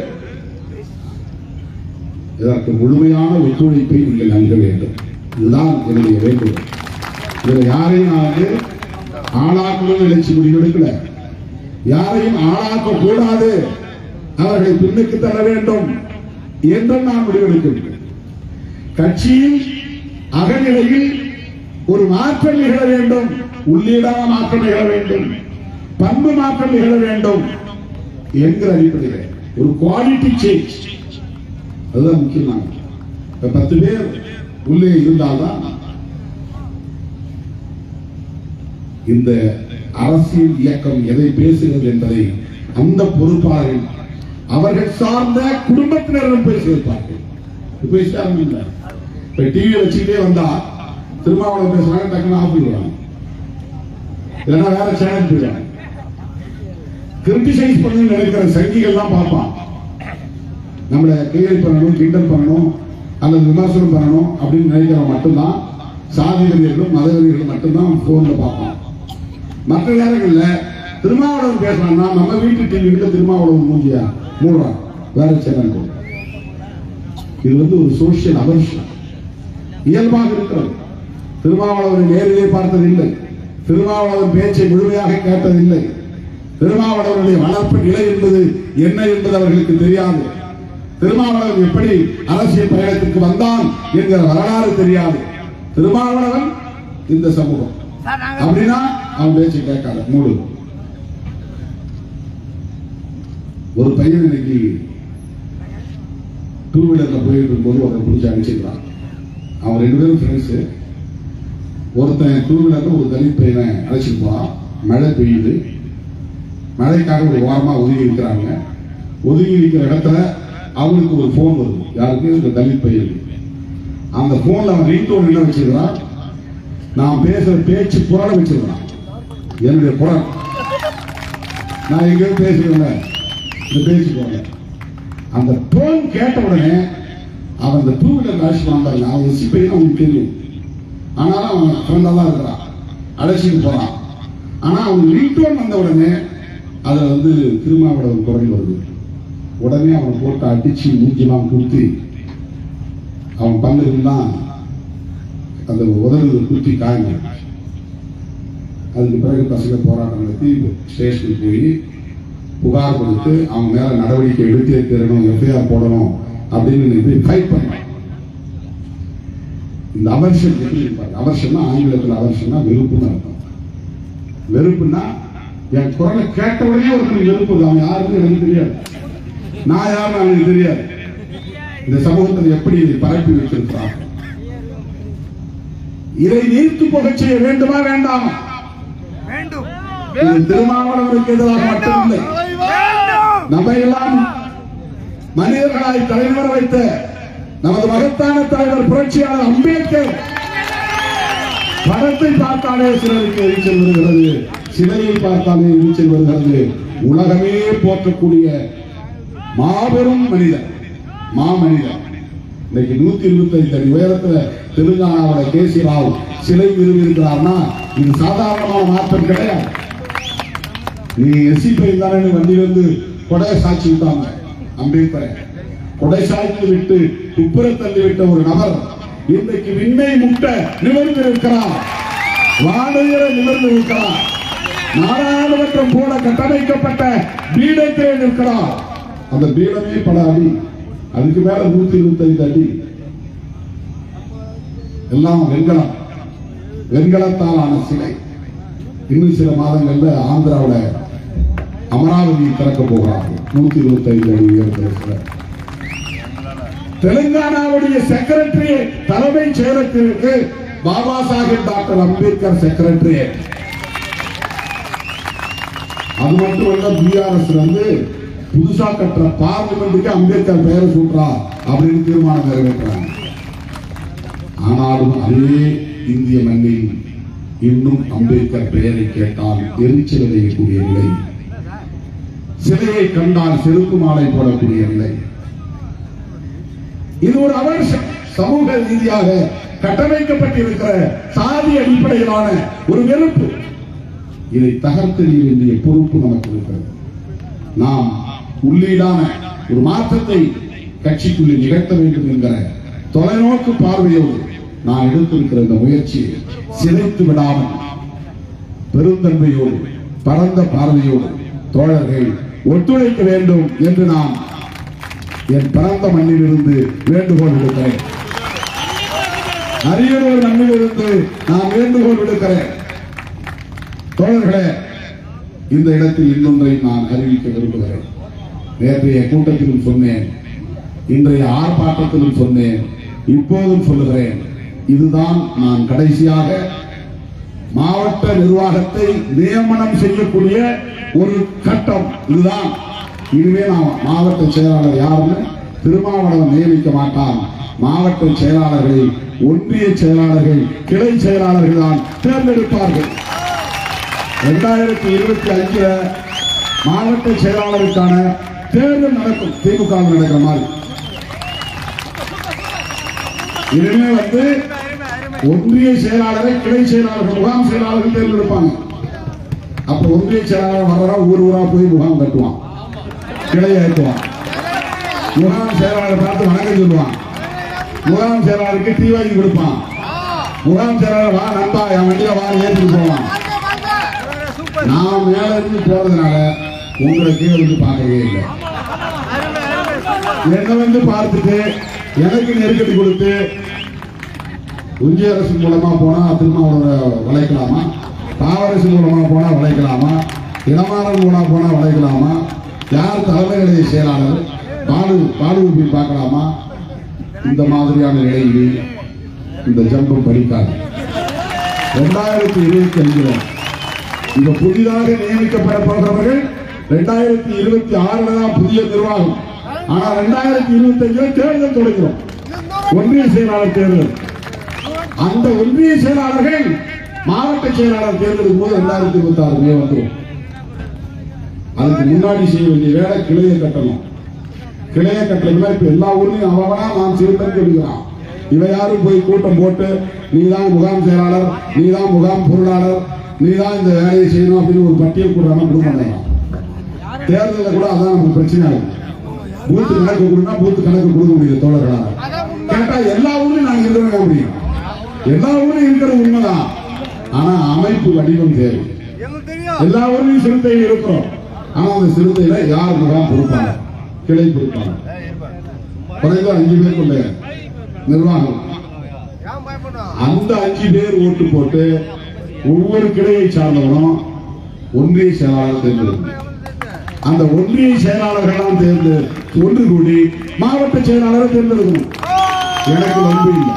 இதற்கு முழுமையான ஒத்துழைப்பை நீங்கள் நல்க வேண்டும். இதுதான் என்னுடைய வேண்டுகோள். இதில் யாரையும் நான் ஆளாக்கணும் நினைச்சு முடிவெடுக்கல. யாரையும் ஆளாக்க கூடாது, அவர்களை பின்னுக்கு தர வேண்டும் என்று நான் முடிவெடுக்கிறேன். கட்சியில் அகநிலையில் ஒரு மாற்றம் நிகழ வேண்டும், உள்ளீடான மாற்றம் நிகழ வேண்டும், பண்பு மாற்றம் நிகழ வேண்டும் என்கிற அடிப்படையில் ஒரு குவாலிட்டி சேஞ்ச், அதுதான் முக்கியமான. 10 பேர் உள்ளே இருந்தால்தான் இந்த அரசியல் இயக்கம் எதை பேசுகிறது என்பதை அந்த பொறுப்பாளர்கள் அவர்கள் சார்ந்த குடும்பத்தினரிடம் பேசியிருப்பார்கள். பேசிட்டாங்க இல்லை. இப்ப டிவி வச்சுக்கிட்டே வந்தா திருமாவளவன் பேசுறாங்க, டக்குன்னு ஆஃப் பண்ணிடுவாங்க, இல்லைன்னா வேற சேனல் போயிடுவாங்க. கிரிட்டிசைஸ் பண்ணி நினைக்கிற சங்கிகள் தான் பார்ப்பான். நம்மளை கேள்வி பண்ணணும், கிண்டல் பண்ணணும், அல்லது விமர்சனம் பண்ணணும் அப்படின்னு நினைக்கிறவங்க மட்டும்தான், சாதிவெறியர்களும் மதவெறியர்களும் மட்டும்தான் போன்ல பார்ப்பான். மற்ற நேரங்களில் திருமாவளவன் பேசுறான்னா நம்ம வீட்டு டிவிக்கு திருமாவளவன் மூஞ்சியா மூடுறான், வேற சேனல் போடும். இது ஒரு சோசியல் அவர்ஷன் இயல்பாக இருக்கிறது. திருமாவளவனை நேரிலே பார்த்ததில்லை, திருமாவளவன் பேச்சை முழுமையாக கேட்டதில்லை, திருமாவளவனுடைய வளர்ப்பு நிலை என்பது என்ன என்பது அவர்களுக்கு தெரியாது, திருமாவளவன் எப்படி அரசியல் பயணத்திற்கு வந்தான் என்கிற வரலாறு தெரியாது. திருமாவளவன் இந்த சமூகம் அப்படின்னா அவன் பேச்சு கேட்காத மூடு. ஒரு பையன் இன்னைக்கு 2 வீலர்ல போயிட்டு இருக்கும்போது அவரை பிடிச்சி அடிச்சுக்கிறான். அவன் 2 பேரும் ஃப்ரெண்ட்ஸ். ஒருத்தன் 2 வீலர்ல ஒரு தலித் பையனை அழைச்சிட்டு போறான். மழை பெய்யுது, மழைக்காக ஒரு ஓரமா ஒதுங்கி இருக்கிறாங்க. ஒதுங்கி இருக்கிற இடத்துல அவனுக்கு ஒரு போன் வருது. யாருக்கு? இந்த தலித் பையன். அந்த போன்ல அவன் ரிங்டோன் என்ன வச்சிருக்கிறான்? நான் பேசுற பேச்சு குரலை வச்சிருக்கிறான். என்னுடைய குரல் நான் எங்கேயும் பேசுறேன், இந்த பேச்சு குரல். அந்த டோன் கேட்ட உடனே அவன் அந்த 2 வீலர் அழைச்சிட்டு வந்தாங்க. அவன் எஸ்சி பையன் அவனுக்கு தெரியும், ஆனாலும் அவன் ஃப்ரெண்டா தான் இருக்கிறான், அழைச்சிட்டு போறான். ஆனா அவன் ரிங்டோன் வந்த உடனே அதுல திருமாவளவன் குரல் வருது. உடனே அவனை போட்டு அடிச்சு மூக்கிலாம் குத்தி அவன் பல்லுலாம் அந்த உதவி குத்தி காய்ங்க. அதுக்கு பிறகு பசங்க போராட்டம் நடத்தி ஸ்டேஷனுக்கு போய் புகார் கொடுத்து அவங்க மேல நடவடிக்கை எடுத்தே தரணும், எஃப்ஐஆர் போடணும் அப்படின்னு ஃபைட் பண்ணான். இந்த அவர்ஷன் எப்படி இருப்பாங்க? அவர்ஷன்னா ஆங்கிலத்தில் அவர்ஷன்னா வெறுப்புன்னு அர்த்தம். வெறுப்புன்னா என் குரலை கேட்ட உடனே ஒருத்தர் வெறுப்பு. அவன் யாருன்னு எனக்கு தெரியாது, நான் யாருன்னு அவனுக்கு தெரியாது. இந்த சமூகத்தில் எப்படி பரப்பி வச்சிருக்கிறான். இதை நீர்த்து போக செய்ய வேண்டுமா வேண்டாமா? திருமாவளவனுக்கு எதிராக மட்டுமில்லை, நம்ம எல்லாம் மனிதர்களாய் தலைவர் வைத்த நமது மகத்தான தலைவர் புரட்சியாளர் அம்பேத்கர் படத்தை பார்த்தாலே சிலருக்கு எரிச்சல் வருகிறது, சிலையை பார்த்தாலே எரிச்சல் வருகிறது. உலகமே போற்றக்கூடிய மாபெரும் மனிதர், மாமனிதர். இன்னைக்கு 125 அடி உயரத்துல தெலுங்கானாவோட கேசி ராவ் சிலை நிறுவியிருக்கிறார்னா இது சாதாரணமான மாற்றம் கிடையாது. நீ எஸ்சி தானே வண்டியிலிருந்து கொடை சாட்சி விட்டாங்க. அம்பேத்கரை கொடை சாய்த்து விட்டு குப்புற தள்ளி விட்ட ஒரு நபர் இன்றைக்கு விண்ணை முட்ட நிமிர்ந்திருக்கிறார், வானுயர நிமிர்ந்திருக்கிறார், நாடாளுமன்றம் போல கட்டமைக்கப்பட்ட பீடத்திலே நிற்கிறார். அந்த பீடமே பல அடி, அதுக்கு மேல 125 அடி, எல்லாம் வெண்கலம், வெண்கலத்தாலான சிலை. இன்னும் சில மாதங்கள்ல ஆந்திராவில் அமராவதி திறக்க போகிறார்கள். 125 அடி உயரத்தில். தெலுங்கானாவுடைய செக்ரட்டரி தலைமை செயலகத்திற்கு பாபா சாஹேப் டாக்டர் அம்பேத்கர் செக்ரட்டரி. அது மட்டுமல்ல, பிஆர்எஸ் வந்து புதுசா கட்டுற பார்லிமெண்ட்டுக்கு அம்பேத்கர் பெயரை சூட்டுறா அப்படின்னு தீர்மானம் நிறைவேற்றாங்க. ஆனாலும் அதே இந்திய மண்ணில் இன்னும் அம்பேத்கர் பெயரை கேட்டால் எரிச்சல் அடையக்கூடிய நிலை, சிலையை கண்டால் செருப்பு மாலை போடக்கூடிய நிலை. இது ஒரு அவசியம். சமூக ரீதியாக கட்டமைக்கப்பட்டிருக்கிற சாதி அடிப்படையிலான ஒரு வெறுப்பு, இதை தகர்த்தெறிய வேண்டிய பொறுப்பு நமக்கு இருக்கிறது. நாம் உள்ளீடான ஒரு மாற்றத்தை கட்சிக்குள்ளே நிகழ்த்த வேண்டும் என்கிற தொலைநோக்கு பார்வையோடு நான் எடுத்திருக்கிற இந்த முயற்சியை சிதைத்து விடாமல் பெருந்தன்மையோடு பரந்த பார்வையோடு தோழர்கள் ஒத்துழைக்க வேண்டும் என்று நான் என் பரந்த மண்ணிலிருந்து வேண்டுகோள் விடுக்கிறேன். அரியலூர் மண்ணிலிருந்து நான் வேண்டுகோள் விடுக்கிறேன். தோழர்களே, இந்த இடத்தில் இன்னொன்றை நான் அறிவிக்க விரும்புகிறேன். நேற்றைய கூட்டத்திலும் சொன்னேன், இன்றைய ஆர்ப்பாட்டத்திலும் சொன்னேன், இப்போதும் சொல்லுகிறேன். இதுதான் நான் கடைசியாக மாவட்ட நிர்வாகத்தை நியமனம் செய்யக்கூடிய ஒரு கட்டம். இதுதான். இனிமே நான் மாவட்ட செயலாளர் யாருன்னு திருமாவளவன் நியமிக்க மாட்டான். மாவட்ட செயலாளர்களை ஒன்றிய செயலாளர்கள், கிளை செயலாளர்கள் தான் தேர்ந்தெடுப்பார்கள். 2025 மாவட்ட செயலாளருக்கான தேர்தல் நடக்கும். திமுக நடக்கிற மாதிரி இனிமே வந்து ஒன்றிய செயலாளரை கிளை செயலாளர்கள், முகாம் செயலாளர்கள் தேர்ந்தெடுப்பாங்க. அப்ப ஒன்றிய செயலாளர் வர்றா ஊர் ஊரா போய் முகாம் கட்டுவான், கிளை ஏற்றுவான். முகாம் செயலாளர் பார்த்து வணக்கம் சொல்லுவான். முகாம் செயலாளருக்கு டீ வாங்கி கொடுப்பான். முகாம் செயலாளர் வா நண்பா என் வண்டியில வா ஏற்றிட்டு போவான். நான் மேல இருந்து போறதுனால உங்களை கீழே வந்து பார்க்கவே இல்லை. என்ன வந்து பார்த்துட்டு எனக்கு நெருக்கடி கொடுத்து ஒன்றிய அரசு மூலமா போனா திருமாவளவரை வளைக்கலாமா, பாவரசு மூலமா போனா வளைக்கலாமா, இளமாறன் மூலமா போனா வளைக்கலாமா, யார் தலைமை நிலைய செயலாளர் பாலு போய் பார்க்கலாமா? இந்த மாதிரியான நிலையில் இந்த ஜம்பம் படிக்காது. 2025 இந்த புதிதாக நியமிக்கப்பட போகிறவர்கள் 2026 தான் புதிய நிர்வாகம். ஆனா 2025 தேர்தல் தொடங்கிறோம், ஒன்றிய செயலாளர் தேர்தல். அந்த ஒன்றிய செயலாளர்கள் மாவட்ட செயலாளர் தேர்தலுக்கு போது 2026 மே வந்துடும். அதுக்கு முன்னாடி செய்ய வேண்டிய வேலை கிளையை கட்டணும். கிளையை கட்டலாம். இப்ப எல்லா ஊர்லயும் அவனா நாம் சிறுத்தம் சொல்லுகிறான். இவ யாரும் போய் கூட்டம் போட்டு நீதான் முகாம் செயலாளர், நீதான் முகாம் பொருளாளர், நீதான் இந்த வேலையை செய்யணும் அப்படின்னு ஒரு பட்டியல் கூடுறாங்க. கொடுக்க தேர்தலில் கூட அதான் நமக்கு பிரச்சனை ஆகும். பூத்து கணக்கு கொடுனா பூத்து கணக்கு கொடுக்க முடியும். தோழர்களாக கேட்டா எல்லா ஊர்லயும் நாங்க இருக்க முடியும், எல்லா ஊர்லயும் இருக்கிறது உண்மைதான். ஆனா அமைப்பு வடிவம் தேவை. எல்லா ஊர்லயும் சிறுத்தை இருக்கிறோம். ஆனா அந்த சிறுத்தையில யார் முகாம் பொறுப்பாங்க, கிளை பொறுப்பாங்க. குறைந்த 5 பேர் கொண்ட நிர்வாகம். அந்த 5 பேர் ஓட்டு போட்டு ஒவ்வொரு கிளையை சார்ந்தவனும் ஒன்றிய செயலாளர் தேர்ந்தெடுக்கும். அந்த ஒன்றிய செயலாளர்கள் தேர்ந்து ஒன்று கூடி மாவட்ட செயலாளரை தேர்ந்தெடுக்கணும். எனக்கு நம்பி இல்லை,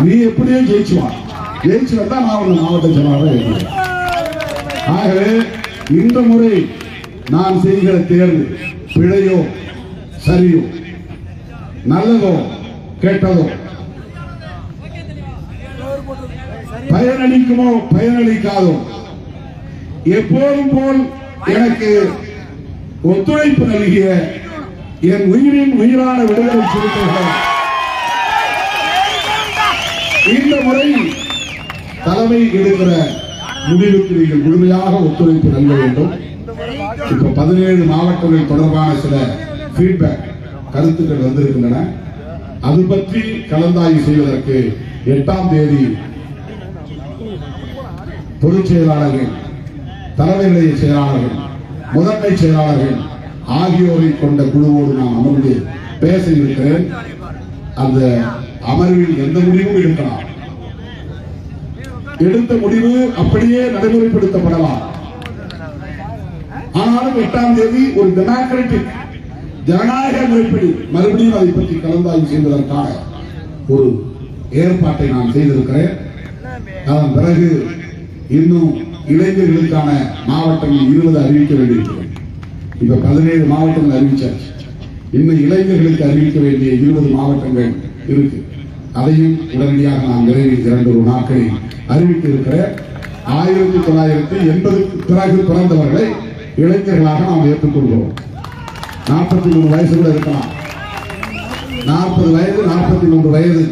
நீ எப்படியோ ஜெயிச்சுவான். ஜெயிச்சு வந்தா நான் ஒரு மாவட்ட செயலாளர் இருக்கிறேன். ஆகவே இந்த முறை நான் செய்கிற தேர்வு பிழையோ சரியோ நல்லதோ கெட்டதோ பயனளிக்குமோ பயனளிக்காதோ எப்போதும் போல் எனக்கு ஒத்துழைப்பு நல்கிய என் உயிரின் உயிரான விடுதலை சிறுத்தைகள் இந்த முறை தலைமை எடுக்கிற முடிவுக்கு நீங்கள் முழுமையாக ஒத்துழைப்பு நல்க வேண்டும். இப்ப 17 மாவட்டங்கள் தொடர்பான சில ஃபீட்பேக் கருத்துக்கள் வந்திருக்கின்றன. அது பற்றி கலந்தாய்வு செய்வதற்கு 8ஆம் தேதி பொதுச் செயலாளர்கள், தலைமை நிலைய செயலாளர்கள், முதன்மை செயலாளர்கள் ஆகியோரை கொண்ட குழுவோடு நான் அமர்ந்து பேச இருக்கிறேன். அந்த அமர்வில் எந்த முடிவும் எடுக்கலாம். எடுத்த முடிவு அப்படியே நடைமுறைப்படுத்தப்படலாம். ஆனாலும் 8ஆம் தேதி ஒரு டெமோக்ராட்டிக் ஜனநாயக முறைப்படி மறுபடியும் அதை பற்றி கலந்தாய்வு செய்வதற்கான ஒரு ஏற்பாட்டை நான் செய்திருக்கிறேன். அதன் பிறகு இன்னும் இளைஞர்களுக்கான மாவட்டங்கள் 20 அறிவிக்க வேண்டியிருக்கிறது. இப்ப 17 மாவட்டங்கள் அறிவிச்சாச்சு. இன்னும் இளைஞர்களுக்கு அறிவிக்க வேண்டிய 20 மாவட்டங்கள் இருக்கு. அதையும் உடனடியாக நான் விரைவில் 2 நாட்களில் அறிவிக்க இருக்கிறேன். 1980 பிறகு பிறந்தவர்களை இளைஞர்களாக நாம் ஏற்றுக்கொள்கிறோம். 43 வயசு கூட இருக்கலாம், 40 வயது, 43 வயது,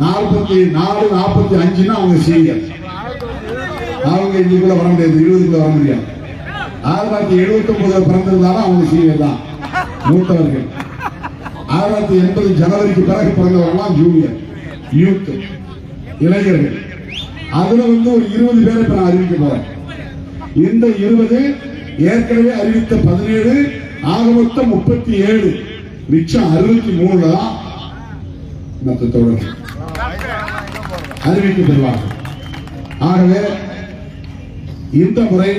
44, 45 அவங்க சீனியர். அவங்க இன்னைக்குள்ள வர முடியாது, 20க்குள்ள வர முடியாது. 1979 பிறந்திருந்தாலும் அவங்க சீனியர் தான், மூத்தவர்கள். 1980 ஜனவரிக்கு பிறகு பிறந்தவர்கள்லாம் ஜூனியர், யூத், இளைஞர்கள். அதுல ஒரு 20 பேரை இப்ப நான் அறிவிக்க போறேன். இந்த 20 ஏற்கனவே அறிவித்த 17, ஆக மொத்தம் 37, மிச்சம் 63 தான் மற்ற தோழர்கள் அறிவிக்கப்படுவார்கள். ஆகவே இந்த முறை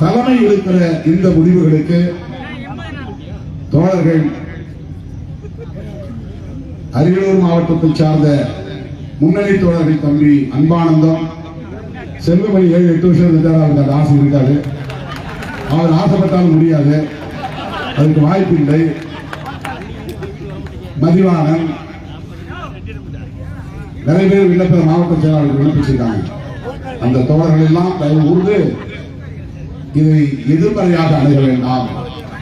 தலைமை இருக்கிற இந்த முடிவுகளுக்கு தோழர்கள் அரியலூர் மாவட்டத்தை சார்ந்த முன்னணி தோழர்கள் தம்பி அன்பானந்தம், செல்வமணி 7-8 வருஷம் இருந்தார். அவருக்கு அந்த ஆசை இருக்காது, அவர் ஆசைப்பட்டாலும் முடியாது, அதுக்கு வாய்ப்பு இல்லை. மதிவாணன், நிறைய பேர் விண்ணப்ப மாவட்ட செயலாளர்கள் விண்ணப்பிச்சிருக்காங்க. அந்த தோழர்கள் எல்லாம் தயவு கூர்ந்து இதை எதிர்மறையாக அணுக வேண்டாம்.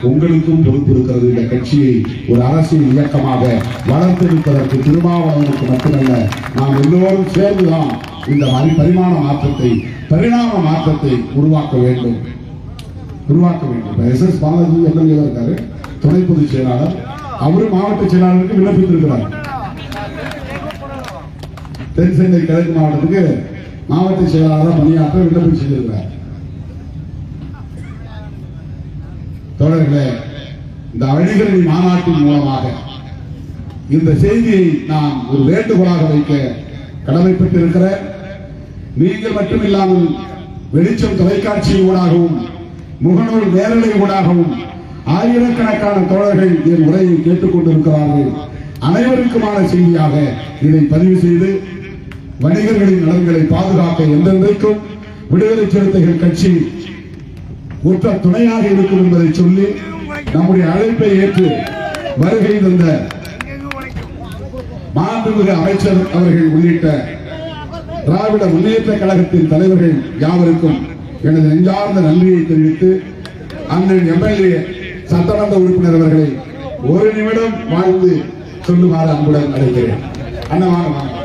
உங்களுக்கும் பொறுப்பு இருக்கிறது. இந்த கட்சியை ஒரு அரசியல் இயக்கமாக வளர்த்தெடுப்பதற்கு திருமாவளவனுக்கு மட்டுமல்ல, நாம் எல்லோரும் சேர்ந்துதான் இந்த பரிணாம மாற்றத்தை உருவாக்க வேண்டும். எஸ்.எஸ். பாலாஜி எம்எல்ஏ இருக்காரு, துணை பொதுச் செயலாளர், அவரும் மாவட்ட செயலாளருக்கு விண்ணப்பித்திருக்கிறார். தென் சென்னை கிழக்கு மாவட்டத்துக்கு மாவட்ட செயலாளராக பணியாற்ற விண்ணப்பம் செய்திருக்கிறார். தோழர்களே, இந்த அழிகரணி மாநாட்டின் மூலமாக இந்த செய்தியை நான் ஒரு வேண்டுகோளாக வைக்க கடமைப்பட்டிருக்கிறேன். நீங்கள் மட்டுமில்லாமல் வெளிச்சம் தொலைக்காட்சி ஊடாகவும் முகநூல் நேரலை ஊடாகவும் ஆயிரக்கணக்கான தோழர்கள் என் உரையை கேட்டுக் கொண்டிருக்கிறார்கள். அனைவருக்குமான செய்தியாக இதை பதிவு செய்து வணிகர்களின் நலன்களை பாதுகாக்க என்றென்றைக்கும் விடுதலை சிறுத்தைகள் கட்சி உற்ற துணையாக இருக்கும் என்பதை சொல்லி நம்முடைய அழைப்பை ஏற்று வருகை தந்த மாண்புமிகு அமைச்சர் அவர்கள் உள்ளிட்ட திராவிட முன்னேற்ற கழகத்தின் தலைவர்கள் யாவருக்கும் எனது நெஞ்சார்ந்த நன்றியை தெரிவித்து அண்ணன் எம்எல்ஏ சட்டமன்ற உறுப்பினர் அவர்களை ஒரு நிமிடம் வாழ்ந்து சொல்லுமாறு அன்புடன் அழைக்கிறேன். அண்ணா வாங்க.